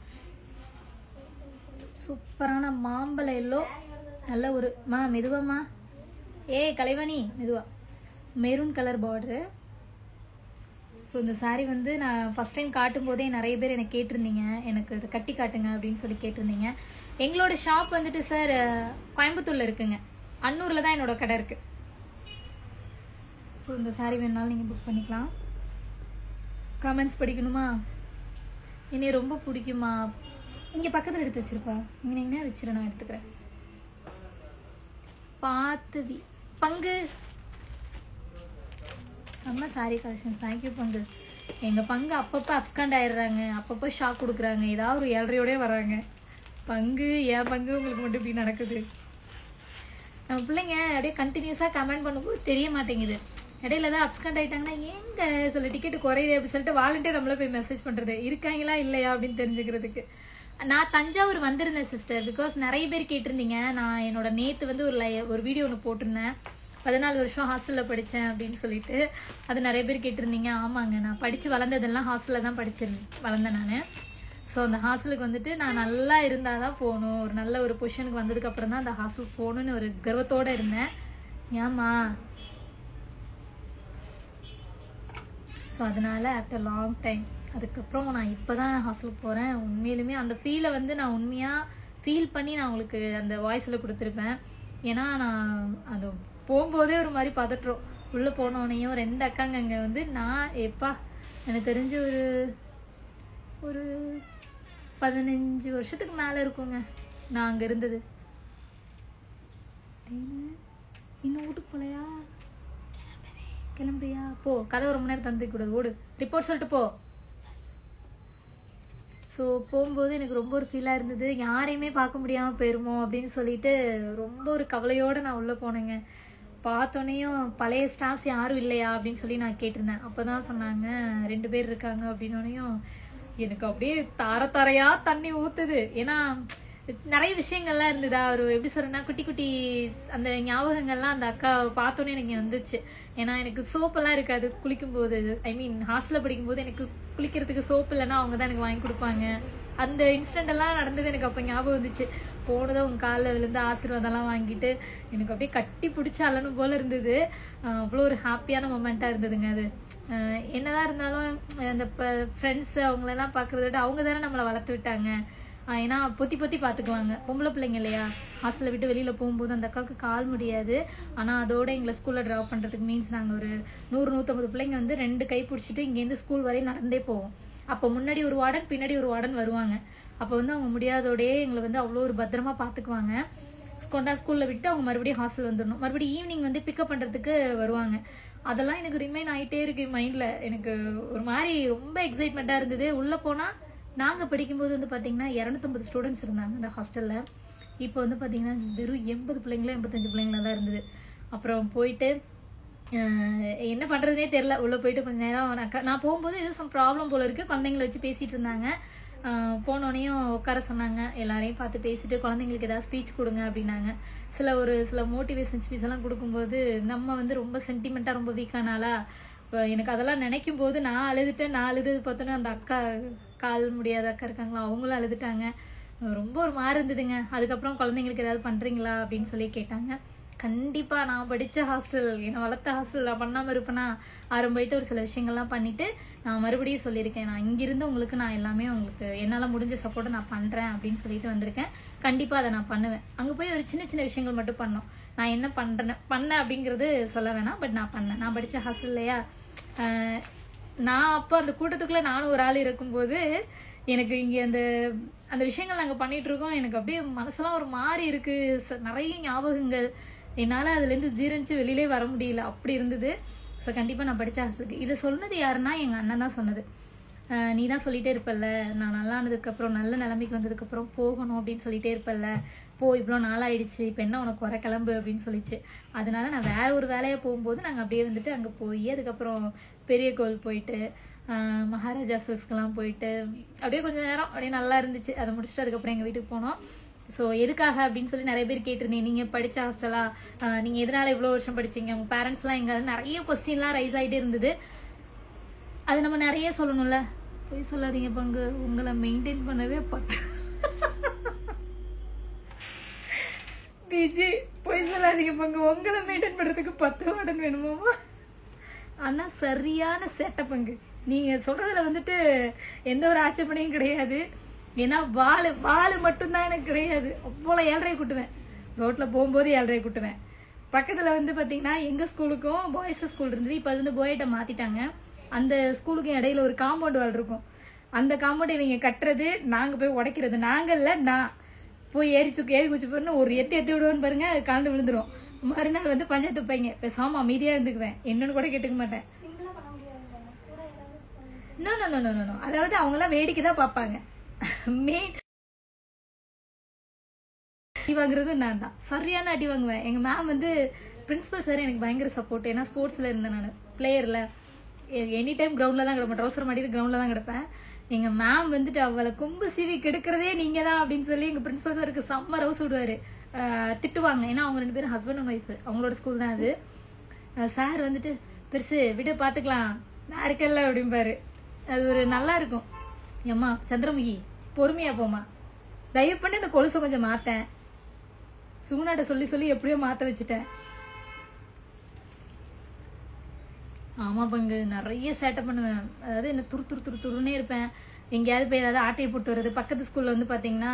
சூப்பரான மாம்பழ எல்லோ, நல்ல ஒரு மெதுவாம்மா, கலைவாணி மெதுவா, மெரூன் கலர் பார்டரு. ஸோ இந்த சாரீ வந்து நான் ஃபஸ்ட் டைம் காட்டும் போதே நிறைய பேர் எனக்கு கேட்டிருந்தீங்க, எனக்கு இதை கட்டி காட்டுங்க அப்படின்னு சொல்லி கேட்டிருந்தீங்க. எங்களோட ஷாப் வந்துட்டு சார் கோயம்புத்தூர்ல இருக்குங்க, அன்னூர்ல தான் என்னோட கடை இருக்கு. ஸோ இந்த சாரீ வேணுனாலும் நீங்கள் புக் பண்ணிக்கலாம். கமெண்ட்ஸ் படிக்கணுமா? என்னை ரொம்ப பிடிக்குமா? இங்கே பக்கத்தில் எடுத்து வச்சிருப்பா. இங்கே நீங்கள் வச்சிரு, நான் எடுத்துக்கிறேன். பார்த்து பங்கு செம்ம சாரி கலெக்ஷன். தேங்க்யூ பங்கு. எங்கள் பங்கு அப்பப்போ அப்ஸ்காண்ட் ஆயிடுறாங்க, அப்பப்போ ஷாக் கொடுக்குறாங்க, ஏதாவது ஒரு 7:30யோடய வராங்க. பங்கு என் பங்கு உங்களுக்கு மட்டும் இப்படி நடக்குது. நம்ம பிள்ளைங்க அப்படியே கண்டினியூஸாக கமெண்ட் பண்ணும்போது தெரிய மாட்டேங்குது. இடையில தான் அப்ஸ்காண்ட் ஆகிட்டாங்கன்னா எங்கே சில டிக்கெட்டு குறையுது அப்படி சொல்லிட்டு வாலண்டியர் நம்மள போய் மெசேஜ் பண்ணுறது, இருக்காங்களா இல்லையா அப்படின்னு தெரிஞ்சுக்கிறதுக்கு. நான் தஞ்சாவூர் வந்திருந்தேன் சிஸ்டர், பிகாஸ் நிறைய பேர் கேட்டிருந்தீங்க. நான் என்னோட நேற்று வந்து ஒரு வீடியோ ஒன்று போட்டிருந்தேன், 14 வருஷம் ஹாஸ்டலில் படித்தேன் அப்படின்னு சொல்லிட்டு. அது நிறைய பேர் கேட்டிருந்தீங்க. ஆமாங்க, நான் படித்து வளர்ந்ததெல்லாம் ஹாஸ்டலில் தான் வளர்ந்தேன் நான். ஸோ அந்த ஹாஸ்டலுக்கு வந்துட்டு நான் நல்லா இருந்தால் தான் போகணும், ஒரு நல்ல ஒரு பொசிஷனுக்கு வந்ததுக்கப்புறம் தான் அந்த ஹாஸ்டலுக்கு போகணுன்னு ஒரு கர்வத்தோடு இருந்தேன். ஏம்மா ஸோ அதனால் ஆஃப்டர் லாங் டைம் அதுக்கப்புறம் நான் இப்போ தான் ஹாஸ்டலுக்கு போகிறேன். உண்மையிலுமே அந்த ஃபீலை வந்து நான் உண்மையாக ஃபீல் பண்ணி நான் உங்களுக்கு அந்த வாய்ஸில் கொடுத்துருப்பேன். ஏன்னா நான் அது போகும்போதே ஒரு மாதிரி பதட்டுறோம். உள்ளே போனோடனையும் 2 அக்காங்க அங்கே வந்து நான் எப்பா எனக்கு தெரிஞ்ச ஒரு 15 வருஷத்துக்கு மேலே இருக்குங்க நான் அங்கே இருந்தது. இன்னும் வீட்டுக்கு போகலையா? கிளம்புறியா? போ, கதை ரொம்ப நேரம் தந்துக்க கூடாது, ஓடு, ரிப்போர்ட் சொல்லிட்டு போ. ஸோ போகும்போது எனக்கு ரொம்ப ஒரு ஃபீலாக இருந்தது, யாரையுமே பார்க்க முடியாமல் போயிருமோ அப்படின்னு சொல்லிட்டு ரொம்ப ஒரு கவலையோடு நான் உள்ளே போனேங்க. பார்த்தோன்னையும் பழைய ஸ்டாஃப்ஸ் யாரும் இல்லையா அப்படின்னு சொல்லி நான் கேட்டிருந்தேன். அப்போ தான் சொன்னாங்க 2 பேர் இருக்காங்க அப்படின்னோடனையும் எனக்கு அப்படியே தாரையாக தண்ணி ஊற்றுது. ஏன்னா நிறைய விஷயங்கள்லாம் இருந்ததா, ஒரு எப்படி சொல்றேன்னா குட்டி குட்டி அந்த ஞாபகங்கள்லாம் அந்த அக்கா பார்த்தோன்னே எனக்கு வந்துச்சு. ஏன்னா எனக்கு சோப்பெல்லாம் இருக்காது குளிக்கும்போது, ஐ மீன் ஹாஸ்டலில் படிக்கும்போது எனக்கு குளிக்கிறதுக்கு சோப்பு இல்லைன்னா அவங்க தான் எனக்கு வாங்கி கொடுப்பாங்க. அந்த இன்சிடென்ட் எல்லாம் நடந்தது எனக்கு அப்போ ஞாபகம் வந்துச்சு. போனதும் உங்கள் காலில் விழுந்து ஆசீர்வாதம்லாம் வாங்கிட்டு எனக்கு அப்படியே கட்டி பிடிச்ச அலனும் போல் இருந்தது. அவ்வளோ ஒரு ஹாப்பியான மொமெண்ட்டாக இருந்ததுங்க அது. என்னதான் இருந்தாலும் அந்த ஃப்ரெண்ட்ஸ் அவங்களெல்லாம் பார்க்குறத விட அவங்க தானே நம்மளை வளர்த்து விட்டாங்க. ஏன்னா பொத்தி பார்த்துக்குவாங்க, பொம்பளை பிள்ளைங்க இல்லையா. ஹாஸ்டலை விட்டு வெளியில் போகும்போது அந்த அக்காவுக்கு கால் முடியாது, ஆனால் அதோட எங்களை ஸ்கூலில் ட்ராப் பண்ணுறதுக்கு மீன்ஸ் நாங்கள் ஒரு 100-150 பிள்ளைங்க வந்து 2 கை பிடிச்சிட்டு இங்கேருந்து ஸ்கூல் வரையும் நடந்தே போவோம். அப்போ முன்னாடி ஒரு வார்டன் பின்னாடி ஒரு வார்டன் வருவாங்க. அப்போ வந்து அவங்க முடியாதோடையே எங்களை வந்து அவ்வளோ ஒரு பத்திரமா பார்த்துக்குவாங்க. கொண்டா ஸ்கூலில் விட்டு அவங்க மறுபடியும் ஹாஸ்டல் வந்துடணும், மறுபடியும் ஈவினிங் வந்து பிக்கப் பண்ணுறதுக்கு வருவாங்க. அதெல்லாம் எனக்கு ரிமைன் ஆகிட்டே இருக்கு மைண்டில். எனக்கு ஒரு மாதிரி ரொம்ப எக்ஸைட்மெண்ட்டாக இருந்தது. உள்ளே போனால் நாங்கள் படிக்கும்போது வந்து பார்த்தீங்கன்னா 250 ஸ்டூடெண்ட்ஸ் இருந்தாங்க அந்த ஹாஸ்டலில். இப்போ வந்து பார்த்தீங்கன்னா வெறும் 80 பிள்ளைங்களா 85 பிள்ளைங்களா தான் இருந்தது. அப்புறம் போயிட்டு என்ன பண்ணுறதுனே தெரில. உள்ளே போயிட்டு கொஞ்சம் நேரம் நான் போகும்போது ஏதோ சம் ப்ராப்ளம் போல இருக்குது, குழந்தைங்களை வச்சு பேசிகிட்டு இருந்தாங்க. போனோடனையும் உட்கார சொன்னாங்க, எல்லாரையும் பார்த்து பேசிட்டு குழந்தைங்களுக்கு ஏதாவது ஸ்பீச் கொடுங்க அப்படின்னாங்க. சில மோட்டிவேஷன் ஸ்பீச் எல்லாம் கொடுக்கும்போது நம்ம வந்து ரொம்ப சென்டிமெண்ட்டாக ரொம்ப வீக்கானாலா இப்போ எனக்கு அதெல்லாம் நினைக்கும் போது நான் அழுது பார்த்தோன்னே அந்த அக்கா கால் முடியாத அக்கா இருக்காங்களா அவங்களும் அழுதுட்டாங்க. ரொம்ப ஒரு மாதிரி இருந்ததுங்க. அதுக்கப்புறம் குழந்தைங்களுக்கு ஏதாவது பண்ணுறீங்களா அப்படின்னு சொல்லி கேட்டாங்க. கண்டிப்பாக நான் படித்த ஹாஸ்டல், என்னை வளர்த்த ஹாஸ்டல் நான் பண்ணாமல் இருப்பேனா, ஆரம்பிட்டு ஒரு சில விஷயங்கள்லாம் பண்ணிவிட்டு நான் மறுபடியும் சொல்லியிருக்கேன், நான் இங்கிருந்து உங்களுக்கு நான் எல்லாமே உங்களுக்கு என்னால் முடிஞ்ச சப்போர்ட்டை நான் பண்ணுறேன் அப்படின்னு சொல்லிட்டு வந்திருக்கேன். கண்டிப்பாக அதை நான் பண்ணுவேன். அங்கே போய் ஒரு சின்ன விஷயங்கள் மட்டும் பண்ணோம். நான் என்ன பண்ணேன் அப்படிங்கிறது சொல்ல வேணாம், பட் நான் பண்ணேன். நான் படித்த ஹாஸ்டல் இல்லையா, நான் அப்போ அந்த கூட்டத்துக்குள்ளே நானும் ஒரு ஆள் இருக்கும்போது எனக்கு இங்கே அந்த விஷயங்கள் நாங்கள் பண்ணிகிட்டு இருக்கோம். எனக்கு அப்படியே மனசெல்லாம் ஒரு மாதிரி இருக்குது, நிறைய ஞாபகங்கள். என்னால் அதுலேருந்து ஜீரணிச்சு வெளியிலே வர முடியல, அப்படி இருந்தது. ஸோ கண்டிப்பாக நான் படித்த ஹாஸ்டலுக்கு இதை சொன்னது யாருன்னா எங்கள் அண்ணன் தான் சொன்னது. நீ தான் சொல்லிகிட்டே இருப்பல்ல, நான் நல்லா ஆனதுக்கப்புறம் நல்ல நிலைமைக்கு வந்ததுக்கப்புறம் போகணும் அப்படின்னு சொல்லிகிட்டே இருப்பல்ல, இவ்வளோ நாளாயிடுச்சு, இப்போ என்ன உனக்கு வர கிளம்பு அப்படின்னு சொல்லிச்சு. அதனால நான் வேற ஒரு வேலையை போகும்போது நாங்கள் அப்படியே வந்துட்டு அங்கே போய் அதுக்கப்புறம் பெரிய கோவில் போயிட்டு மகாராஜா சில்ஸ்க்கெல்லாம் போயிட்டு அப்படியே கொஞ்சம் நேரம் அப்படியே நல்லா இருந்துச்சு. அதை முடிச்சுட்டு அதுக்கப்புறம் எங்கள் வீட்டுக்கு போனோம். ஸோ எதுக்காக அப்படின்னு சொல்லி நிறைய பேர் கேட்டிருந்தீங்க, நீங்கள் படித்த ஹாஸ்டலா, நீங்கள் எதனால இவ்வளோ வருஷம் படிச்சிங்க, உங்கள் பேரண்ட்ஸ்லாம் எங்கே, நிறைய கொஸ்டின்லாம் ரைஸ் ஆகிட்டே இருந்தது. அது நம்ம நிறைய சொல்லணும்ல. போய் சொல்லாதீங்க பங்கு, உங்களை மெயின்டைன் பண்ணவே பிஜி போய் சொல்லாதீங்க பங்கு, உங்களை மெயின்டைன் பண்ணுறதுக்கு 10 வார்டன் வேணுமாமா. ஆனால் சரியான சேட்டை பங்கு, நீங்கள் சொல்கிறதுல வந்துட்டு எந்த ஒரு ஆட்சேபனையும் கிடையாது. ஏன்னா வாழை மட்டும்தான் எனக்கு கிடையாது, அவ்வளோ 7:30 கூட்டுவேன். ரோட்டில் போகும்போது 7:30 கூட்டுவேன். பக்கத்தில் வந்து பார்த்தீங்கன்னா எங்கள் ஸ்கூலுக்கும் பாய்ஸ் ஸ்கூல் இருந்தது, இப்போ அது வந்து போயிட்ட மாற்றிட்டாங்க. அந்த ஸ்கூலுக்கும் இடையில ஒரு காம்பவுண்ட் வால் இருக்கும். அந்த காம்பவுண்ட் இவங்க கட்டுறது, நாங்கள் போய் உடைக்கிறது. நாங்கள்ல நான் போய் ஏறி குச்சி போறேன்னு ஒரு எத்தி விடுவோன்னு பாருங்க, அது கலந்து விழுந்துரும். மறுநாள் வந்து பஞ்சாயத்து வைப்பாங்க. பேசாம அமைதியா இருந்துக்குவேன், என்னன்னு கூட கேட்டுக்க மாட்டேன். அதாவது அவங்கெல்லாம் வேடிக்கை தான் பார்ப்பாங்க. மெயின் அடி வாங்குறது நான் தான், சரியான அடி வாங்குவேன். எங்க மேம் வந்து பிரின்சிபல் சார் எனக்கு பயங்கர சப்போர்ட். ஏன்னா ஸ்போர்ட்ஸ்ல இருந்தேன் நான், பிளேயர்ல எனி டைம் கிரவுண்ட்ல தான் கிடப்பேன், ட்ரௌசர் மாட்டிட்டு கிரவுண்ட்ல தான் கிடப்பேன். எங்க மேம் வந்துட்டு அவளை கொம்பு சீவி கெடுக்கிறதே நீங்க தான் அப்படின்னு சொல்லி எங்க பிரின்சிபல் சாருக்கு செம்ம ரவுஸ் விடுவாரு, திட்டுவாங்க. ஏன்னா அவங்க 2 பேரும் ஹஸ்பண்ட் அண்ட் ஒய்ஃப், அவங்களோட ஸ்கூல் தான் அது. சார் வந்துட்டு பெருசு விட பாத்துக்கலாம் நான் இருக்கல அப்படிம்பாரு. அது ஒரு நல்லா இருக்கும். ஏம்மா சந்திரமுகி பொறுமையா போமா, தயவு பண்ணி இந்த கொலுசை கொஞ்சம் மாத்தேன். சுகுணாட்ட சொல்லி எப்படியோ மாத்த வச்சுட்டேன். ஆமா பங்கு, நிறைய சேட்டை பண்ணுவேன். அதாவது என்ன துருன்னே இருப்பேன். எங்கேயாவது போய் ஏதாவது ஆட்டையை போட்டு வர்றது. பக்கத்து ஸ்கூல்ல வந்து பாத்தீங்கன்னா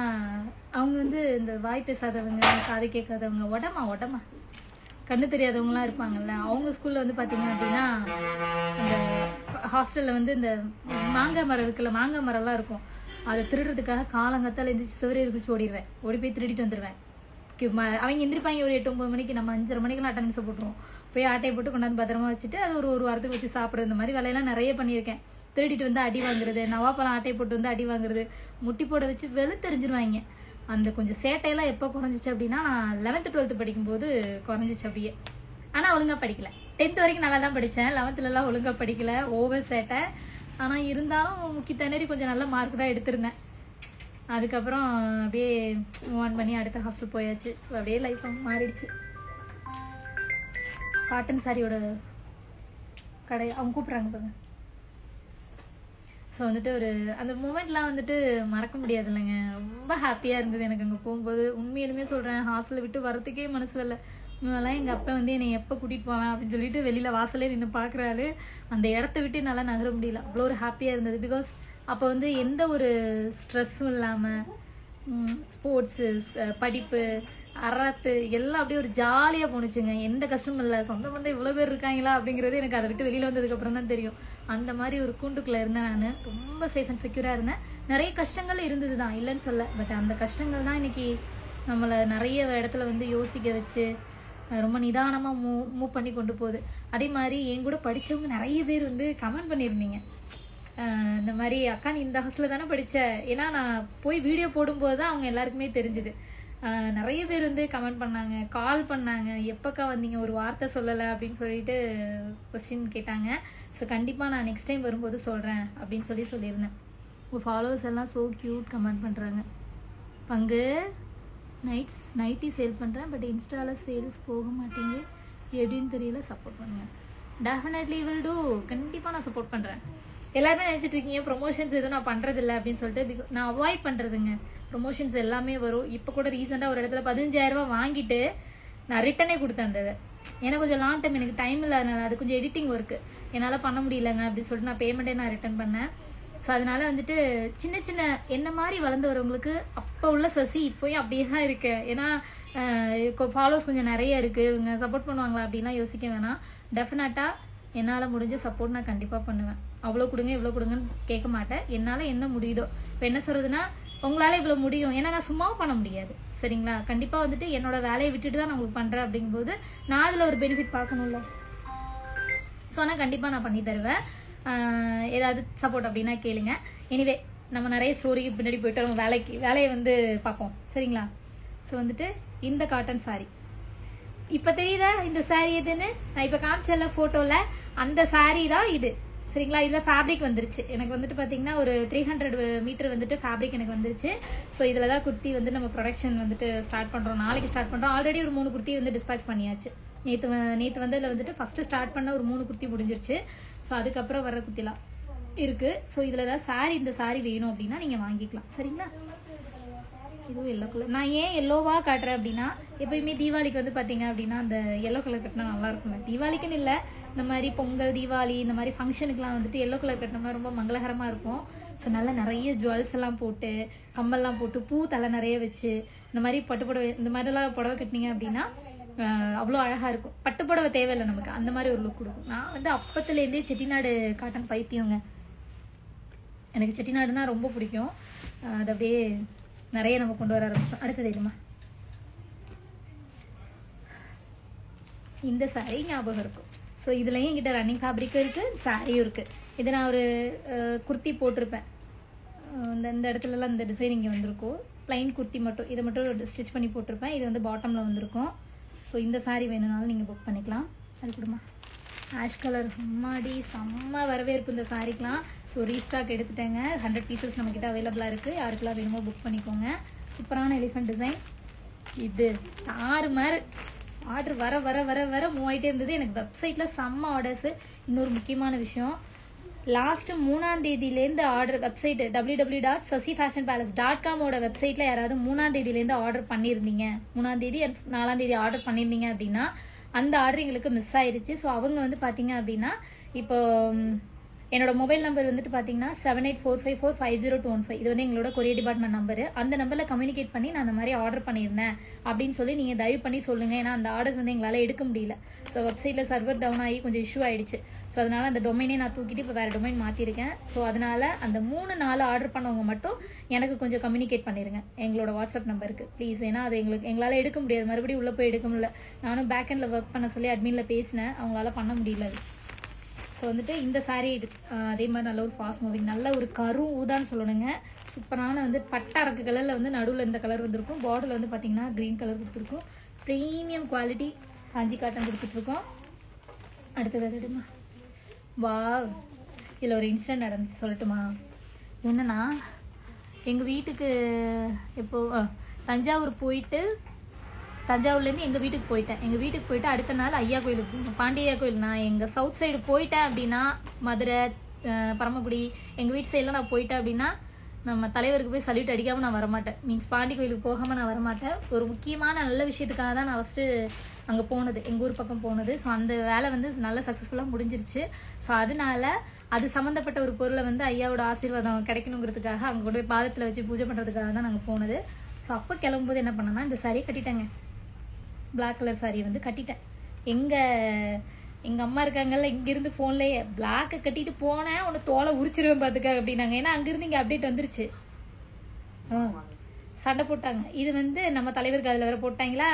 அவங்க வந்து இந்த வாய் பேசாதவங்க, காது கேட்காதவங்க, உடமா கண்ணு தெரியாதவங்கலாம் இருப்பாங்கல்ல, அவங்க ஸ்கூல்ல வந்து பாத்தீங்க அப்படின்னா இந்த ஹாஸ்டல்ல வந்து இந்த மாங்காய் மரம் இருக்குல்ல, மாங்காய் மரம்லாம் இருக்கும். அதை திருடுறதுக்காக காலங்கத்தால எந்திரிச்சு சிவரே இருக்குச்சு ஓடிடுவேன். ஓடி போய் திருடிட்டு வந்துடுவேன். அவங்க எந்திரிப்பாங்க ஒரு 8-9 மணிக்கு, நம்ம 5:30 மணிக்கெல்லாம் அட்டண்டன்ஸை போட்டுருவோம். போய் ஆட்டையை போட்டு கொண்டாந்து பத்திரமா வச்சுட்டு அது ஒரு வாரத்துக்கு வச்சு சாப்பிட்றது. இந்த மாதிரி வேலையெல்லாம் நிறைய பண்ணியிருக்கேன். திருடிட்டு வந்து அடி வாங்குறது, நவாப்பழம் ஆட்டையை போட்டு வந்து அடி வாங்குறது, முட்டி போட வச்சு வெளுத்தெறிஞ்சிருவாங்க. அந்த கொஞ்சம் சேட்டையெல்லாம் எப்போ குறைஞ்சிச்சு அப்படின்னா நான் 11th 12th படிக்கும்போது குறைஞ்சிச்சு அப்படியே. ஆனால் ஒழுங்காக படிக்கல. 10th வரைக்கும் நல்லா தான் படித்தேன், 11thலாம் ஒழுங்காக படிக்கல, ஓவர் சேட்டை. ஆனால் இருந்தாலும் முக்கிய திணறி கொஞ்சம் நல்ல மார்க் தான் எடுத்திருந்தேன். அதுக்கப்புறம் அப்படியே மூவ் ஆன் பண்ணி அடுத்த ஹாஸ்டல் போயாச்சு. அப்படியே லைஃப் மாறிடுச்சு. காட்டன் சாரியோட கடை அவங்க கூப்பிட்றாங்க பாருங்க. ஸோ வந்துட்டு ஒரு அந்த மூமெண்ட்லாம் வந்துட்டு மறக்க முடியாது இல்லைங்க. ரொம்ப ஹாப்பியாக இருந்தது எனக்கு அங்கே போகும்போது. உண்மையிலுமே சொல்கிறேன், ஹாஸ்டலை விட்டு வரத்துக்கே மனசில் இல்லை. இவெல்லாம் எங்கள் அப்பா வந்து என்னை எப்போ கூட்டிகிட்டு போவேன் அப்படின்னு சொல்லிட்டு வெளியில் வாசலே நின்று பார்க்குறாரு. அந்த இடத்த விட்டு என்னால் நகர முடியல. அவ்வளோ ஒரு ஹாப்பியாக இருந்தது. பிகாஸ் அப்போ வந்து எந்த ஒரு ஸ்ட்ரெஸ்ஸும் இல்லாமல் ஸ்போர்ட்ஸு, படிப்பு, அறாத்து எல்லாம் அப்படியே ஒரு ஜாலியாக போணுச்சுங்க. எந்த கஷ்டமும் இல்லை. சொந்த பந்தம் இவ்வளோ பேர் இருக்காங்களா அப்படிங்கிறது எனக்கு அதை விட்டு வெளியில் வந்ததுக்கப்புறம் தான் தெரியும். அந்த மாதிரி ஒரு கூண்டுக்குள்ளே இருந்தேன் நான். ரொம்ப சேஃப் அண்ட் செக்யூராக இருந்தேன். நிறைய கஷ்டங்கள் இருந்தது தான், இல்லைன்னு சொல்ல. பட் அந்த கஷ்டங்கள் தான் இன்னைக்கு நம்மளை நிறைய இடத்துல வந்து யோசிக்க வச்சு ரொம்ப நிதானமாக மூவ் பண்ணி கொண்டு போகுது. அதே மாதிரி என் கூட படித்தவங்க நிறைய பேர் வந்து கமெண்ட் பண்ணியிருந்தீங்க, இந்த மாதிரி அக்கா நீ இந்த ஹாஸ்டலில் தானே படித்த. ஏன்னா நான் போய் வீடியோ போடும்போது தான் அவங்க எல்லாருக்குமே தெரிஞ்சுது. நிறைய பேர் வந்து கமெண்ட் பண்ணாங்க, கால் பண்ணாங்க, எப்போக்கா வந்தீங்க, ஒரு வார்த்தை சொல்லலை அப்படின்னு சொல்லிட்டு கொஸ்டின் கேட்டாங்க. ஸோ கண்டிப்பாக நான் நெக்ஸ்ட் டைம் வரும்போது சொல்கிறேன் அப்படின்னு சொல்லியிருந்தேன். உங்கள் ஃபாலோவர்ஸ் எல்லாம் ஸோ க்யூட் கமெண்ட் பண்ணுறாங்க. பங்கு நைட்டி சேல் பண்ணுறேன், பட் இன்ஸ்டாவில் சேல்ஸ் போக மாட்டேங்குது, எப்படின்னு தெரியல, சப்போர்ட் பண்ணுங்கள். Definitely will do. கண்டிப்பாக நான் சப்போர்ட் பண்ணுறேன். எல்லாருமே நினச்சிட்டு இருக்கீங்க ப்ரொமோஷன்ஸ் எதுவும் நான் பண்ணுறதில்ல அப்படின்னு சொல்லிட்டு. நான் அவாய்ட் பண்ணுறதுங்க. ப்ரொமோஷன்ஸ் எல்லாமே வரும். இப்போ கூட ரீசெண்டாக ஒரு இடத்துல 15,000 ரூபா வாங்கிட்டு நான் ரிட்டனே கொடுத்தேன். அந்த ஏன்னா கொஞ்சம் லாங் டைம் எனக்கு டைம் இல்லை, அது கொஞ்சம் எடிட்டிங் ஒர்க்கு என்னால் பண்ண முடியலங்க அப்படின்னு சொல்லிட்டு நான் பேமெண்ட்டே நான் ரிட்டர்ன் பண்ணேன். ஸோ அதனால வந்துட்டு சின்ன சின்ன என்ன மாதிரி வளர்ந்து வரவங்களுக்கு அப்போ உள்ள சசி இப்போயும் அப்படியே தான் இருக்கேன். ஏன்னா ஃபாலோவர்ஸ் கொஞ்சம் நிறைய இருக்குது, இவங்க சப்போர்ட் பண்ணுவாங்களா அப்படின்லாம் யோசிக்க வேணாம். டெஃபினட்டாக என்னால் முடிஞ்ச சப்போர்ட் நான் கண்டிப்பாக பண்ணுவேன். அவ்வளோ கொடுங்க இவ்வளோ கொடுங்கன்னு கேட்க மாட்டேன். என்னால் என்ன முடியுதோ. இப்போ என்ன சொல்கிறதுனா, உங்களால் இவ்வளோ முடியும், ஏன்னா நான் சும்மாவும் பண்ண முடியாது, சரிங்களா? கண்டிப்பாக வந்துட்டு என்னோட வேலையை விட்டுட்டு தான் நான் உங்களுக்கு பண்ணுறேன். அப்படிங்கும்போது நான் அதில் ஒரு பெனிஃபிட் பார்க்கணும்ல. ஸோ ஆனால் கண்டிப்பாக நான் பண்ணி தருவேன். ஏதாவது சப்போர்ட் அப்படின்னா கேளுங்க. எனிவே நம்ம நிறைய ஸ்டோரிக்கு பின்னாடி போயிட்டு நம்ம வேலையை வந்து பார்ப்போம், சரிங்களா? ஸோ வந்துட்டு இந்த காட்டன் சாரி இப்போ தெரியுதா இந்த சாரி எதுன்னு? நான் இப்போ காமிச்சல ஃபோட்டோவில் அந்த சாரி தான் இது, சரிங்களா? இதில் ஃபேப்ரிக் வந்துருச்சு. எனக்கு வந்துட்டு பார்த்தீங்கன்னா ஒரு 300 மீட்டர் வந்துட்டு ஃபேப்ரிக் எனக்கு வந்துருச்சு. ஸோ இதில் தான் குர்த்தி வந்து நம்ம ப்ரொடக்ஷன் வந்துட்டு ஸ்டார்ட் பண்ணுறோம். நாளைக்கு ஸ்டார்ட் பண்ணுறோம். ஆல்ரெடி ஒரு 3 குர்த்தி வந்து டிஸ்பேச் பண்ணியாச்சு. நேற்று வந்து இதில் வந்துட்டு ஃபஸ்ட்டு ஸ்டார்ட் பண்ண ஒரு 3 குர்த்தி முடிஞ்சிருச்சு. ஸோ அதுக்கப்புறம் வர குர்த்திலாம் இருக்குது. ஸோ இதில் தான் சாரி, இந்த சாரி வேணும் அப்படின்னா நீங்கள் வாங்கிக்கலாம், சரிங்களா? இதுவும் எல்லோ கலர். நான் ஏன் எல்லோவாக காட்டுறேன் அப்படின்னா, எப்பயுமே தீபாவளிக்கு வந்து பார்த்தீங்க அப்படின்னா அந்த எல்லோ கலர் கட்டினா நல்லா இருக்கும்ல. தீபாவளிக்குன்னு இல்லை, இந்த மாதிரி பொங்கல், தீபாவளி இந்த மாதிரி ஃபங்க்ஷனுக்குலாம் வந்துட்டு எல்லோ கலர் கட்டினோம்னா ரொம்ப மங்களகரமாக இருக்கும். ஸோ நல்லா நிறைய ஜுவல்ஸ் எல்லாம் போட்டு, கம்மல்லாம் போட்டு, பூ தலை நிறைய வச்சு, இந்த மாதிரி பட்டுப்புடவை இந்த மாதிரிலாம் புடவை கட்டினீங்க அப்படின்னா அவ்வளோ அழகாக இருக்கும். பட்டுப்புடவை தேவையில்லை நமக்கு, அந்த மாதிரி ஒரு லுக் கொடுக்கும். நான் வந்து அப்பத்துலேருந்தே செட்டிநாடு காட்டன் பைத்தியங்க. எனக்கு செட்டிநாடுனா ரொம்ப பிடிக்கும். அது அப்படியே நிறைய நம்ம கொண்டு வர ஆரம்பிச்சிட்டோம். அடுத்தது தெரியுமா, இந்த சாரீ ஞாபகம் இருக்கும். ஸோ இதுலேயும் என்கிட்ட ரன்னிங் ஃபேப்ரிக்கும் இருக்குது, சாரியும் இருக்குது. இது நான் ஒரு குர்த்தி போட்டிருப்பேன். இந்த இடத்துலலாம் இந்த டிசைன் இங்கே வந்திருக்கும். ப்ளைன் குர்த்தி மட்டும், இதை மட்டும் ஸ்டிச் பண்ணி போட்டிருப்பேன். இது வந்து பாட்டமில் வந்திருக்கும். ஸோ இந்த சாரீ வேணும்னாலும் நீங்கள் புக் பண்ணிக்கலாம். அது கொடுமா ஆஷ் கலர், அம்மாடி செம்ம வரவேற்பு இந்த சாரீக்கெலாம். ஸோ ரீஸ்டாக் எடுத்துட்டேங்க. 100 பீசஸ் நம்மக்கிட்ட அவைலபிளாக இருக்குது. யாருக்கெல்லாம் வேணுமோ புக் பண்ணிக்கோங்க. சூப்பரான எலிஃபென்ட் டிசைன். இது 6 மாதிரி ஆர்டர் வர வர வர வர மூவ் ஆகிட்டே இருந்தது. எனக்கு வெப்சைட்டில் செம்ம ஆர்டர்ஸு. இன்னொரு முக்கியமான விஷயம், லாஸ்ட்டு 3ஆம் தேதியிலேருந்து ஆர்டர் வெப்சைட் www.sasifashionpalace.com வெப்சைட்டில் யாராவது 3ஆம் தேதியிலேருந்து ஆர்டர் பண்ணியிருந்தீங்க, 3ஆம் தேதி 4ஆம் தேதி ஆர்டர் பண்ணியிருந்தீங்க அப்படின்னா அந்த ஆர்டர் எங்களுக்கு மிஸ் ஆயிருச்சு. ஸோ அவங்க வந்து பார்த்தீங்க அப்படின்னா இப்போ என்னோட மொபைல் நம்பர் வந்துட்டு பார்த்தீங்கன்னா 7845450215. இது வந்து எங்களோட கொரியர் டிபார்ட்மெண்ட் நம்பரு. அந்த நம்பரில் கம்யூனிகேட் பண்ணி நான் அந்த மாதிரி ஆர்டர் பண்ணியிருந்தேன் அப்படின்னு சொல்லி நீங்கள் தயவு பண்ணி சொல்லுங்கள். ஏன்னா அந்த ஆர்டர்ஸ் வந்து எங்களால் எடுக்க முடியல. ஸோ வெப்சைட்டில் சர்வர் டவுன் ஆகி கொஞ்சம் இஷ்யூ ஆயிடுச்சு. ஸோ அதனால் அந்த டொமைனே நான் தூக்கிட்டு இப்போ வேறு டொமைன் மாற்றிருக்கேன். ஸோ அதனால் அந்த 3-4 ஆர்டர் பண்ணவங்க மட்டும் எனக்கு கொஞ்சம் கம்யூனிகேட் பண்ணிடுங்க எங்களோட வாட்ஸ்அப் நம்பருக்கு ப்ளீஸ். ஏன்னா அது எங்களால் எடுக்க முடியாது, மறுபடியும் உள்ளே போய் எடுக்க முடியல. நானும் பேக்கெண்டில் ஒர்க் பண்ண சொல்லி அட்மினில் பேசினேன், அவங்களால பண்ண முடியல அது. ஸோ வந்துட்டு இந்த சாரீ அதே மாதிரி நல்ல ஒரு ஃபாஸ்ட் மூவிங், நல்ல ஒரு கரும் ஊதான்னு சொல்லணுங்க. சூப்பரான வந்து பட்டாரக்கு கலரில் வந்து நடுவில் இந்த கலர் வந்திருக்கும். பார்டரில் வந்து பார்த்தீங்கன்னா க்ரீன் கலர் கொடுத்துருக்கோம். ப்ரீமியம் குவாலிட்டி காஞ்சி காட்டன் கொடுத்துட்ருக்கோம். அடுத்தது அதுமா வா, இதில் ஒரு இன்சிடென்ட் நடந்துச்சு சொல்லட்டுமா. என்னென்னா எங்கள் வீட்டுக்கு எப்போது தஞ்சாவூர் போயிட்டு, தஞ்சாவூர்லேருந்து எங்கள் வீட்டுக்கு போயிட்டு அடுத்த நாள் ஐயா கோயிலுக்கு போகணும், பாண்டியா கோயில். நான் எங்கள் சவுத் சைடு போயிட்டேன் அப்படின்னா, மதுரை, பரமக்குடி, எங்கள் வீட்டு சைடெலாம் நான் போயிட்டேன் அப்படின்னா நம்ம தலைவருக்கு போய் சல்யூட் அடிக்காமல் நான் வரமாட்டேன். மீன்ஸ் பாண்டி கோயிலுக்கு போகாமல் நான் வரமாட்டேன். ஒரு முக்கியமான நல்ல விஷயத்துக்காக தான் நான் ஃபஸ்ட்டு அங்கே போனது, எங்கள் ஊர் பக்கம் போனது. ஸோ அந்த வேலை வந்து நல்ல சக்ஸஸ்ஃபுல்லாக முடிஞ்சிருச்சு. ஸோ அதனால அது சம்மந்தப்பட்ட ஒரு பொருளை வந்து ஐயாவோட ஆசீர்வாதம் கிடைக்கணுங்கிறதுக்காக அங்கே கொண்டு போய் பாதத்தில் வச்சு பூஜை பண்ணுறதுக்காக தான் நாங்கள் போனது. ஸோ அப்போ கிளம்பும்போது என்ன பண்ணேன்னா இந்த சாரியை கட்டிட்டேங்க. பிளாக் கலர் சாரீ வந்து கட்டிட்டேன். எங்கள் அம்மா இருக்காங்கல்ல, இங்கேருந்து ஃபோன்லேயே பிளாக்கை கட்டிட்டு போனேன், உன்னை தோலை உரிச்சிருவேன் பார்த்துக்க அப்படின்னாங்க. ஏன்னா அங்கேருந்து இங்கே அப்டேட் வந்துருச்சு. சண்டை போட்டாங்க. இது வந்து நம்ம தலைவருக்கு அதில் வேற போட்டாங்களா,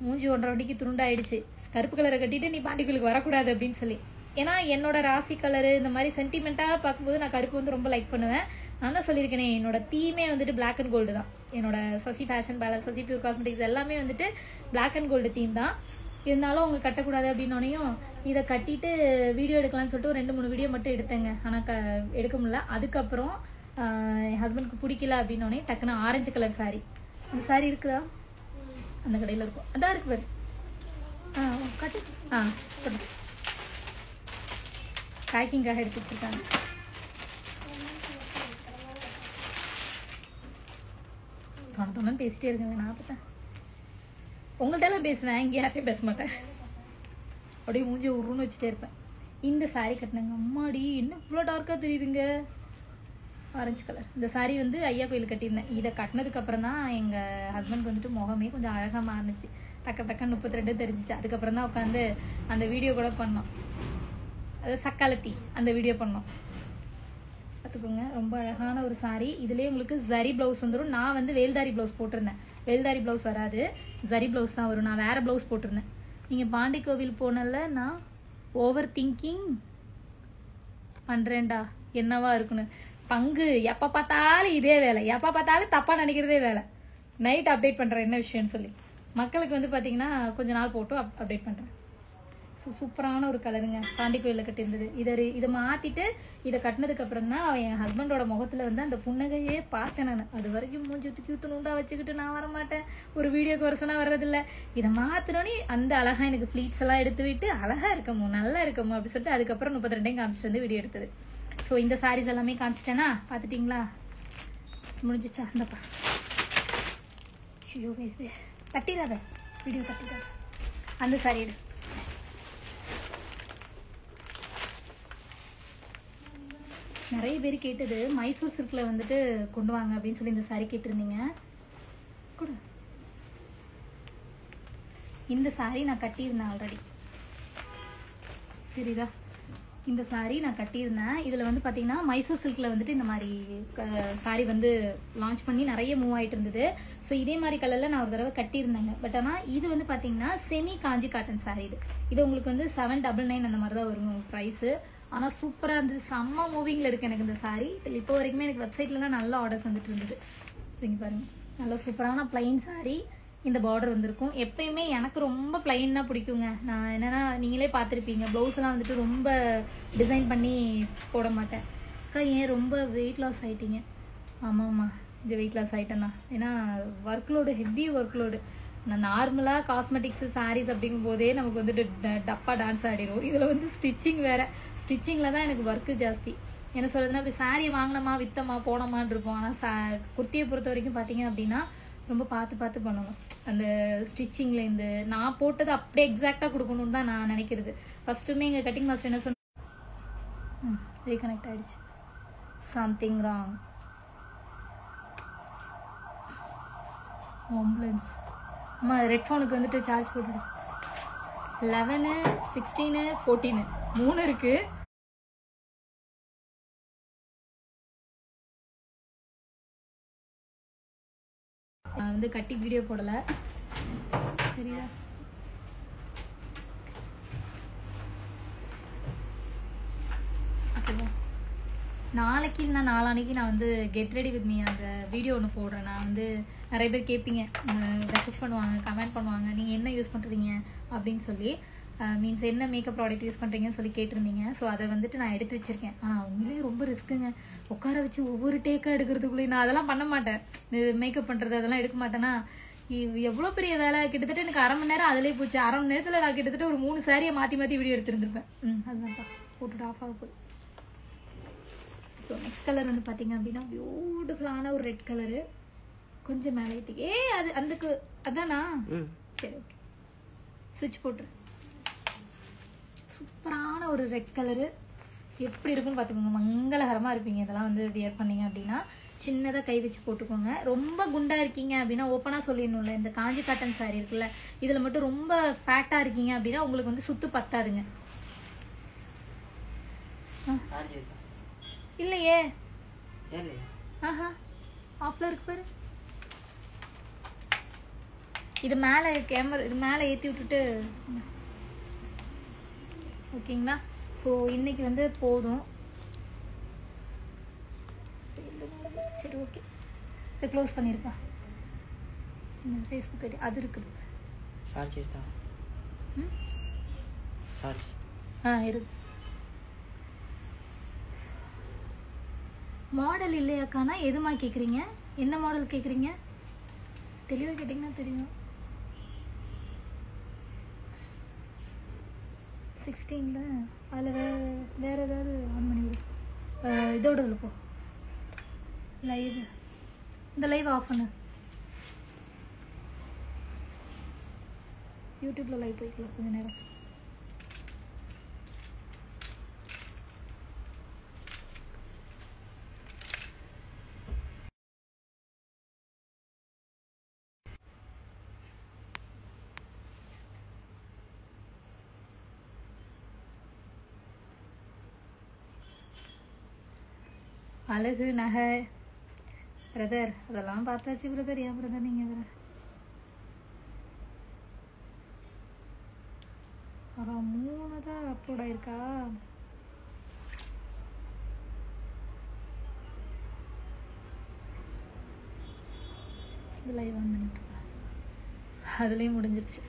மூஞ்சி 1.5 வண்டிக்கு துருண்டாயிடுச்சு. கருப்பு கலரை கட்டிட்டு நீ பாண்டிக்குளுக்கு வரக்கூடாது அப்படின்னு சொல்லி. ஏன்னா என்னோட ராசி கலரு இந்த மாதிரி சென்டிமெண்ட்டாக பார்க்கும்போது நான் கருப்பு வந்து ரொம்ப லைக் பண்ணுவேன். நான் தான் சொல்லியிருக்கேனே, என்னோட தீமே வந்துட்டு பிளாக் அண்ட் கோல்டு தான். என்னோட Sasi fashion balance, Sasi pure cosmetics எல்லாமே வந்துட்டு பிளாக் அண்ட் கோல்டு தீம் தான். இருந்தாலும் அவங்க கட்டக்கூடாது அப்படின்னோனையும் இதை கட்டிட்டு வீடியோ எடுக்கலாம்னு சொல்லிட்டு ஒரு 2-3 வீடியோ மட்டும் எடுத்தேங்க. ஆனால் எடுக்க முடியல. அதுக்கப்புறம் என் ஹஸ்பண்டுக்கு பிடிக்கல அப்படின்னோடனே டக்குன்னு ஆரஞ்சு கலர் சாரீ, அந்த சாரீ இருக்குதா அந்த கடையில் இருக்கும், அதான் இருக்கு பாரு. கட்டு பேக்கிங்காக எடுத்து வச்சிருக்காங்க. தோணு பேசிட்டே இருக்காங்க. நான் பார்த்தேன் உங்கள்கிட்ட எல்லாம் பேசுவேன், இங்கே யார்ட்டையும் பேச மாட்டேன். அப்படியே மூஞ்சி உருன்னு வச்சுட்டே இருப்பேன். இந்த சாரீ கட்டினாங்க. அம்மாடி என்ன இவ்வளோ டார்க்காக தெரியுதுங்க, ஆரஞ்சு கலர். இந்த சாரீ வந்து ஐயா கோயில் கட்டியிருந்தேன். இதை கட்டினதுக்கப்புறம் தான் எங்கள் ஹஸ்பண்டுக்கு வந்துட்டு முகமே கொஞ்சம் அழகாக மாறினுச்சு. டக்குன்னு 32 தெரிஞ்சிச்சு. அதுக்கப்புறம் தான் உட்காந்து அந்த வீடியோ கூட பண்ணோம். அது சக்காலத்தி அந்த வீடியோ பண்ணோம். பார்த்துக்கோங்க, ரொம்ப அழகான ஒரு சாரீ. இதுலேயே உங்களுக்கு ஜரி ப்ளவுஸ் வந்துடும். நான் வந்து வேல்தாரி ப்ளவுஸ் போட்டிருந்தேன். வேல்தாரி ப்ளவுஸ் வராது, ஜரி ப்ளவுஸ் தான் வரும். நான் வேறு ப்ளவுஸ் போட்டிருந்தேன். நீங்கள் பாண்டி கோவில் போனல நான் ஓவர் திங்கிங் பண்ணுறேன்டா என்னவா இருக்குன்னு. பங்கு எப்போ பார்த்தாலும் இதே வேலை, எப்போ பார்த்தாலும் தப்பாக நினைக்கிறதே வேலை. நைட் அப்டேட் பண்ணுறேன் என்ன விஷயம்னு சொல்லி. மக்களுக்கு வந்து பார்த்தீங்கன்னா கொஞ்ச நாள் போட்டு அப்டேட் பண்ணுறேன். ஸோ சூப்பரான ஒரு கலருங்க. பாண்டி கோயிலில் கட்டியிருந்தது. இதை மாற்றிட்டு இதை கட்டினதுக்கப்புறம் தான் என் ஹஸ்பண்டோட முகத்தில் வந்து அந்த புன்னகையே பார்த்தேன் நான். அது வரைக்கும் மூஞ்சி தூக்கி ஊற்றுணுண்டா வச்சுக்கிட்டு நான் வரமாட்டேன், ஒரு வீடியோக்கு வருஷனா வர்றதில்ல. இதை மாற்றினோன்னே அந்த அழகாக எனக்கு ஃப்ளீட்ஸ் எல்லாம் எடுத்து விட்டு அழகாக இருக்கமோ நல்லா இருக்கமோ அப்படின்னு சொல்லிட்டு அதுக்கப்புறம் 32 காமிச்சிட்டு வந்து வீடியோ எடுத்தது. ஸோ இந்த சாரீஸ் எல்லாமே காமிச்சிட்டேனா, பார்த்துட்டிங்களா? முடிஞ்சிச்சா? இந்தப்பா ஐயோ தட்டிடாத, வீடியோ தட்டிடாத. அந்த சாரீ எடு. நிறைய பேர் கேட்டது மைசூர் சில்கில் வந்துட்டு கொண்டு வாங்க அப்படின்னு சொல்லி இந்த சாரீ கேட்டிருந்தீங்க. கூட இந்த சாரீ நான் கட்டியிருந்தேன் ஆல்ரெடி, தெரியுதா? இந்த சாரீ நான் கட்டியிருந்தேன். இதில் வந்து பார்த்தீங்கன்னா மைசூர் சில்கில் வந்துட்டு இந்த மாதிரி சாரீ வந்து லான்ச் பண்ணி நிறைய மூவ் ஆகிட்டு இருந்தது. ஸோ இதே மாதிரி கலரில் நான் ஒரு தடவை கட்டியிருந்தேங்க. பட் ஆனால் இது வந்து பார்த்தீங்கன்னா செமி காஞ்சி காட்டன் சாரீ. இது உங்களுக்கு வந்து 799 அந்த மாதிரி தான் வருங்க உங்களுக்கு ப்ரைஸு. ஆனால் சூப்பராக இருந்தது, செம்ம மூவிங்கில் இருக்குது எனக்கு இந்த சாரீ. இப்போ வரைக்குமே எனக்கு வெப்சைட்லலாம் நல்ல ஆர்டர்ஸ் வந்துட்டு இருந்தது. சரிங்க பாருங்கள், நல்ல சூப்பரான பிளைன் சாரீ. இந்த பார்டர் வந்திருக்கும். எப்பயுமே எனக்கு ரொம்ப பிளைன் தான் பிடிக்குங்க. நான் என்னன்னா நீங்களே பார்த்துருப்பீங்க, ப்ளவுஸ்லாம் வந்துட்டு ரொம்ப டிசைன் பண்ணி போட மாட்டேன். அக்கா ஏன் ரொம்ப வெயிட் லாஸ் ஆகிட்டீங்க? ஆமாம்மா, இது வெயிட் லாஸ் ஆகிட்டேன் தான். ஏன்னா work load, heavy work load. நான் நார்மலாக காஸ்மெட்டிக்ஸு சாரீஸ் அப்படிங்கும் போதே நமக்கு வந்துட்டு டப்பா டான்ஸ் ஆடிடும். இதில் வந்து ஸ்டிச்சிங் வேறு. ஸ்டிச்சிங்கில் தான் எனக்கு ஒர்க்கு ஜாஸ்தி. என்ன சொல்கிறதுனா, இப்படி சாரீ வாங்கினோமா விற்றமா போனோமான்னு இருக்கும். ஆனால் குர்த்தியை பொறுத்த வரைக்கும் பார்த்தீங்க அப்படின்னா ரொம்ப பார்த்து பார்த்து பண்ணணும். அந்த ஸ்டிச்சிங்கில் இந்த நான் போட்டது அப்படியே எக்ஸாக்டாக கொடுக்கணும்னு தான் நான் நினைக்கிறது. ஃபஸ்ட்டுமே எங்கள் கட்டிங் மாஸ்டர் என்ன சொன்ன, ரீகனெக்ட் ஆகிடுச்சு, சம்திங் ராங். ஆம்புலன்ஸ் அம்மா, ரெட் ஃபோனுக்கு வந்துட்டு சார்ஜ் போட்டுடும். 11, 16, 14 3 இருக்குது. நான் வந்து கட்டி வீடியோ போடலை, சரியா? ஓகேவா? நாளைக்கு நான் நாளான்னைக்கு நான் வந்து கெட் ரெடி வித் மீ அந்த வீடியோ ஒன்று போடுறேன். நான் வந்து நிறைய பேர் கேட்பீங்க, மெசேஜ் பண்ணுவாங்க, கமெண்ட் பண்ணுவாங்க, நீங்கள் என்ன யூஸ் பண்ணுறீங்க அப்படின்னு சொல்லி, மீன்ஸ் என்ன மேக்கப் ப்ராடக்ட் யூஸ் பண்ணுறீங்கன்னு சொல்லி கேட்டிருந்தீங்க. ஸோ அதை வந்துட்டு நான் எடுத்து வச்சுருக்கேன். ஆனால் உண்மையிலே ரொம்ப ரிஸ்க்குங்க. உட்கார வச்சு ஒவ்வொரு டேக்காக எடுக்கிறதுக்குள்ளே நான் அதெல்லாம் பண்ண மாட்டேன். மேக்கப் பண்ணுறது அதெல்லாம் எடுக்க மாட்டேன்னா எவ்வளோ பெரிய வேலை. கிட்டத்தட்ட எனக்கு 1/2 மணி நேரம் அதிலே போச்சு. 1/2 மணி நேரத்தில் நான் கிட்டத்தட்ட ஒரு 3 சாரியை மாற்றி மாற்றி வீடியோ எடுத்துருந்துருப்பேன். அதுதான்ப்பா போட்டுட்டு ஆஃப் ஆக போகுது. ஸோ நெக்ஸ்ட் கலர் வந்து பார்த்தீங்க அப்படின்னா பியூட்டிஃபுல்லான ஒரு ரெட் கலரு. கொஞ்சம் மேலே ஏற்றிக்க. அது அதுக்கு அதானா? சரி, ஓகே. ஸ்விட்ச் போட்டுரு. சூப்பரான ஒரு ரெட் கலரு. எப்படி இருக்குன்னு பார்த்துக்கோங்க, மங்களகரமாக இருப்பீங்க இதெல்லாம் வந்து வியர் பண்ணிங்க அப்படின்னா. சின்னதாக கை வச்சு போட்டுக்கோங்க. ரொம்ப குண்டாக இருக்கீங்க அப்படின்னா ஓப்பனாக சொல்லிடணும்ல, இந்த காஞ்சி காட்டன் சாரீ இருக்குல்ல, இதில் மட்டும் ரொம்ப ஃபேட்டாக இருக்கீங்க அப்படின்னா உங்களுக்கு வந்து சுத்து பத்தாதுங்க. இல்லையே, ஆஹா ஆஃப்ல இருக்கு பாரு. இது மேலே கேமரா, இது மேலே ஏற்றி விட்டுட்டு ஓகேங்களா? ஸோ இன்னைக்கு வந்து போதும். சரி, ஓகே. இதை க்ளோஸ் பண்ணியிருப்பா. இந்த ஃபேஸ்புக் ஐடி அது இருக்குது. சார்ஜ் இருக்கா? சார்ஜ் இருக்கு. மாடல் இல்லையாக்கானா எதுமா கேட்குறீங்க? என்ன மாடல் கேட்குறீங்க? தெளிவாக கேட்டிங்கன்னா தெரியும். 16 அதில் வேறு ஏதாவது ஆன் பண்ணி விடு. இதோட இதில் போ, லைவ். இந்த லைவ் ஆஃப் பண்ணு. யூடியூப்பில் லைவ் போய்க்கலாம் கொஞ்சம் நேரம். அழகு நகை பிரதர் அதெல்லாம் பார்த்தாச்சு பிரதர். ஏன் பிரதர் நீங்கள் வேற? ஆஹா, 3 தான் அப்லோட் ஆயிருக்கா? இது லைவ் ஆன் பண்ணிட்டு அதுலேயும் முடிஞ்சிருச்சு.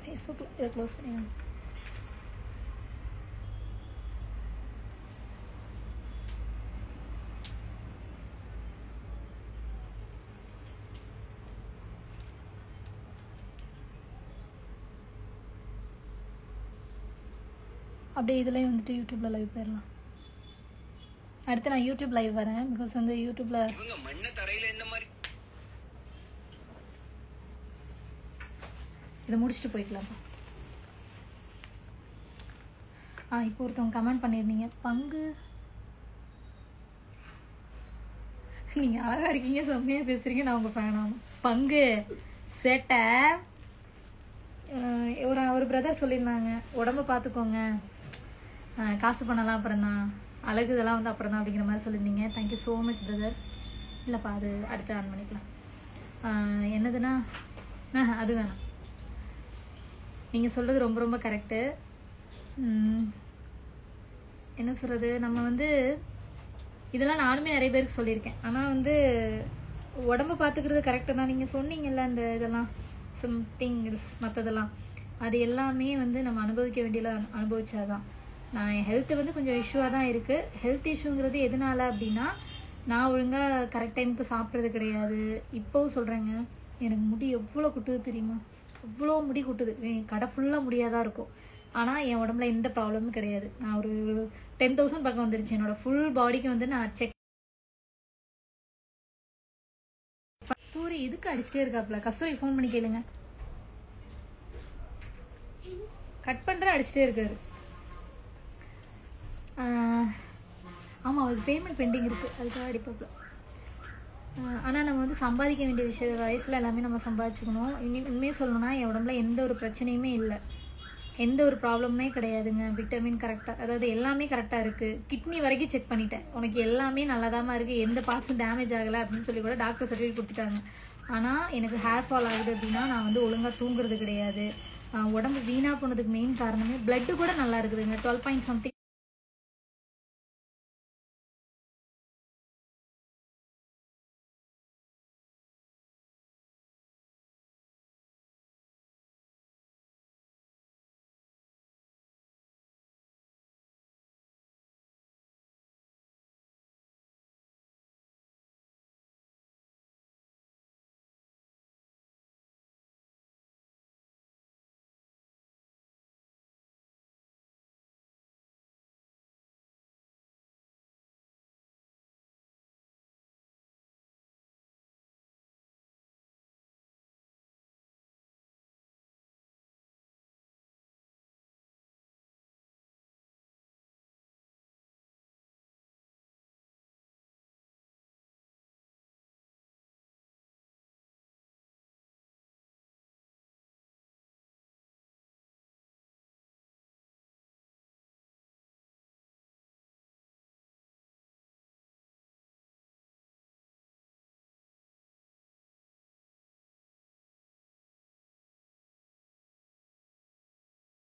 ஃபேஸ்புக்கில் இதை க்ளோஸ் பண்ணிடுங்க. அப்படியே இதுலேயும் வந்துட்டு யூடியூப்பில் லைவ் போயிடலாம். அடுத்து நான் யூடியூப் லைவ் வரேன். பிகாஸ் வந்து யூடியூப்பில் இதை முடிச்சுட்டு போய்க்கலாம்ப்பா. இப்போ ஒருத்தவங்க கமெண்ட் பண்ணியிருந்தீங்க, பங்கு நீங்கள் அழகாக இருக்கீங்க, செம்மையாக பேசுகிறீங்க, நான் உங்கள் ஃபேனாகும். பங்கு சேட்டை ஒரு பிரதர் சொல்லியிருந்தாங்க, உடம்பை பார்த்துக்கோங்க, காசு பண்ணலாம் அப்புறம் தான், அழகு இதெல்லாம் வந்து அப்புறம் தான் அப்படிங்கிற மாதிரி சொல்லியிருந்தீங்க. Thank you so much brother. இல்லைப்பா அது அடுத்து ஆன் பண்ணிக்கலாம். என்னதுன்னா அது வேணாம், நீங்கள் சொல்கிறது ரொம்ப ரொம்ப கரெக்டு. என்ன சொல்கிறது, நம்ம வந்து இதெல்லாம் நானுமே நிறைய பேருக்கு சொல்லியிருக்கேன். ஆனால் வந்து உடம்பு பார்த்துக்கிறது கரெக்டு தான். நீங்கள் சொன்னீங்கல்ல இந்த இதெல்லாம் சம்திங் மற்றதெல்லாம், அது எல்லாமே வந்து நம்ம அனுபவிக்க வேண்டியலாம் அனுபவிச்சாதான். நான் என் ஹெல்த்து வந்து கொஞ்சம் இஷ்யூவாக தான் இருக்குது. ஹெல்த் இஷ்யூங்கிறது எதனால அப்படின்னா, நான் ஒழுங்காக கரெக்ட் டைமுக்கு சாப்பிட்றது கிடையாது. இப்போவும் சொல்கிறேங்க, எனக்கு முடி எவ்வளோ கொட்டுது தெரியுமா? அவ்வளோ முடி கொட்டுது. என் கடை ஃபுல்லாக முடியாக தான் இருக்கும். ஆனால் என் உடம்புல எந்த ப்ராப்ளமும் கிடையாது. நான் ஒரு 10,000 பக்கம் வந்துருச்சு என்னோட ஃபுல் பாடிக்கு வந்து நான் செக். கஸ்தூரி இதுக்கு அடிச்சுட்டே இருக்காப்புல. கஸ்தூரி ஃபோன் பண்ணி கேளுங்க. கட் பண்ணுற அடிச்சுட்டே இருக்காரு. ஆமாம், அவருக்கு பேமெண்ட் பெண்டிங் இருக்குது, அதுக்காக அடிப்பாப்புல. ஆனால் நம்ம வந்து சம்பாதிக்க வேண்டிய வயசில் எல்லாமே நம்ம சம்பாதிச்சுக்கணும். உண்மையாக சொல்லணும்னா என் உடம்புல எந்த ஒரு பிரச்சனையுமே இல்லை, எந்த ஒரு ப்ராப்ளமே கிடையாதுங்க. விட்டமின் கரெக்டாக, அதாவது எல்லாமே கரெக்டாக இருக்குது. கிட்னி வரைக்கும் செக் பண்ணிட்டேன், உனக்கு எல்லாமே நல்லாதாம்மா இருக்குது, எந்த பார்ட்ஸும் டேமேஜ் ஆகலை அப்படின்னு சொல்லி கூட டாக்டர் சர்டிஃபிகேட் கொடுத்துட்டாங்க. ஆனால் எனக்கு ஹேர் ஃபால் ஆகுது அப்படின்னா நான் வந்து ஒழுங்காக தூங்குறது கிடையாது. உடம்பு வீணாக போனதுக்கு மெயின் காரணமே பிளட்டு கூட நல்லா இருக்குதுங்க. 12 பாயிண்ட் சம்திங்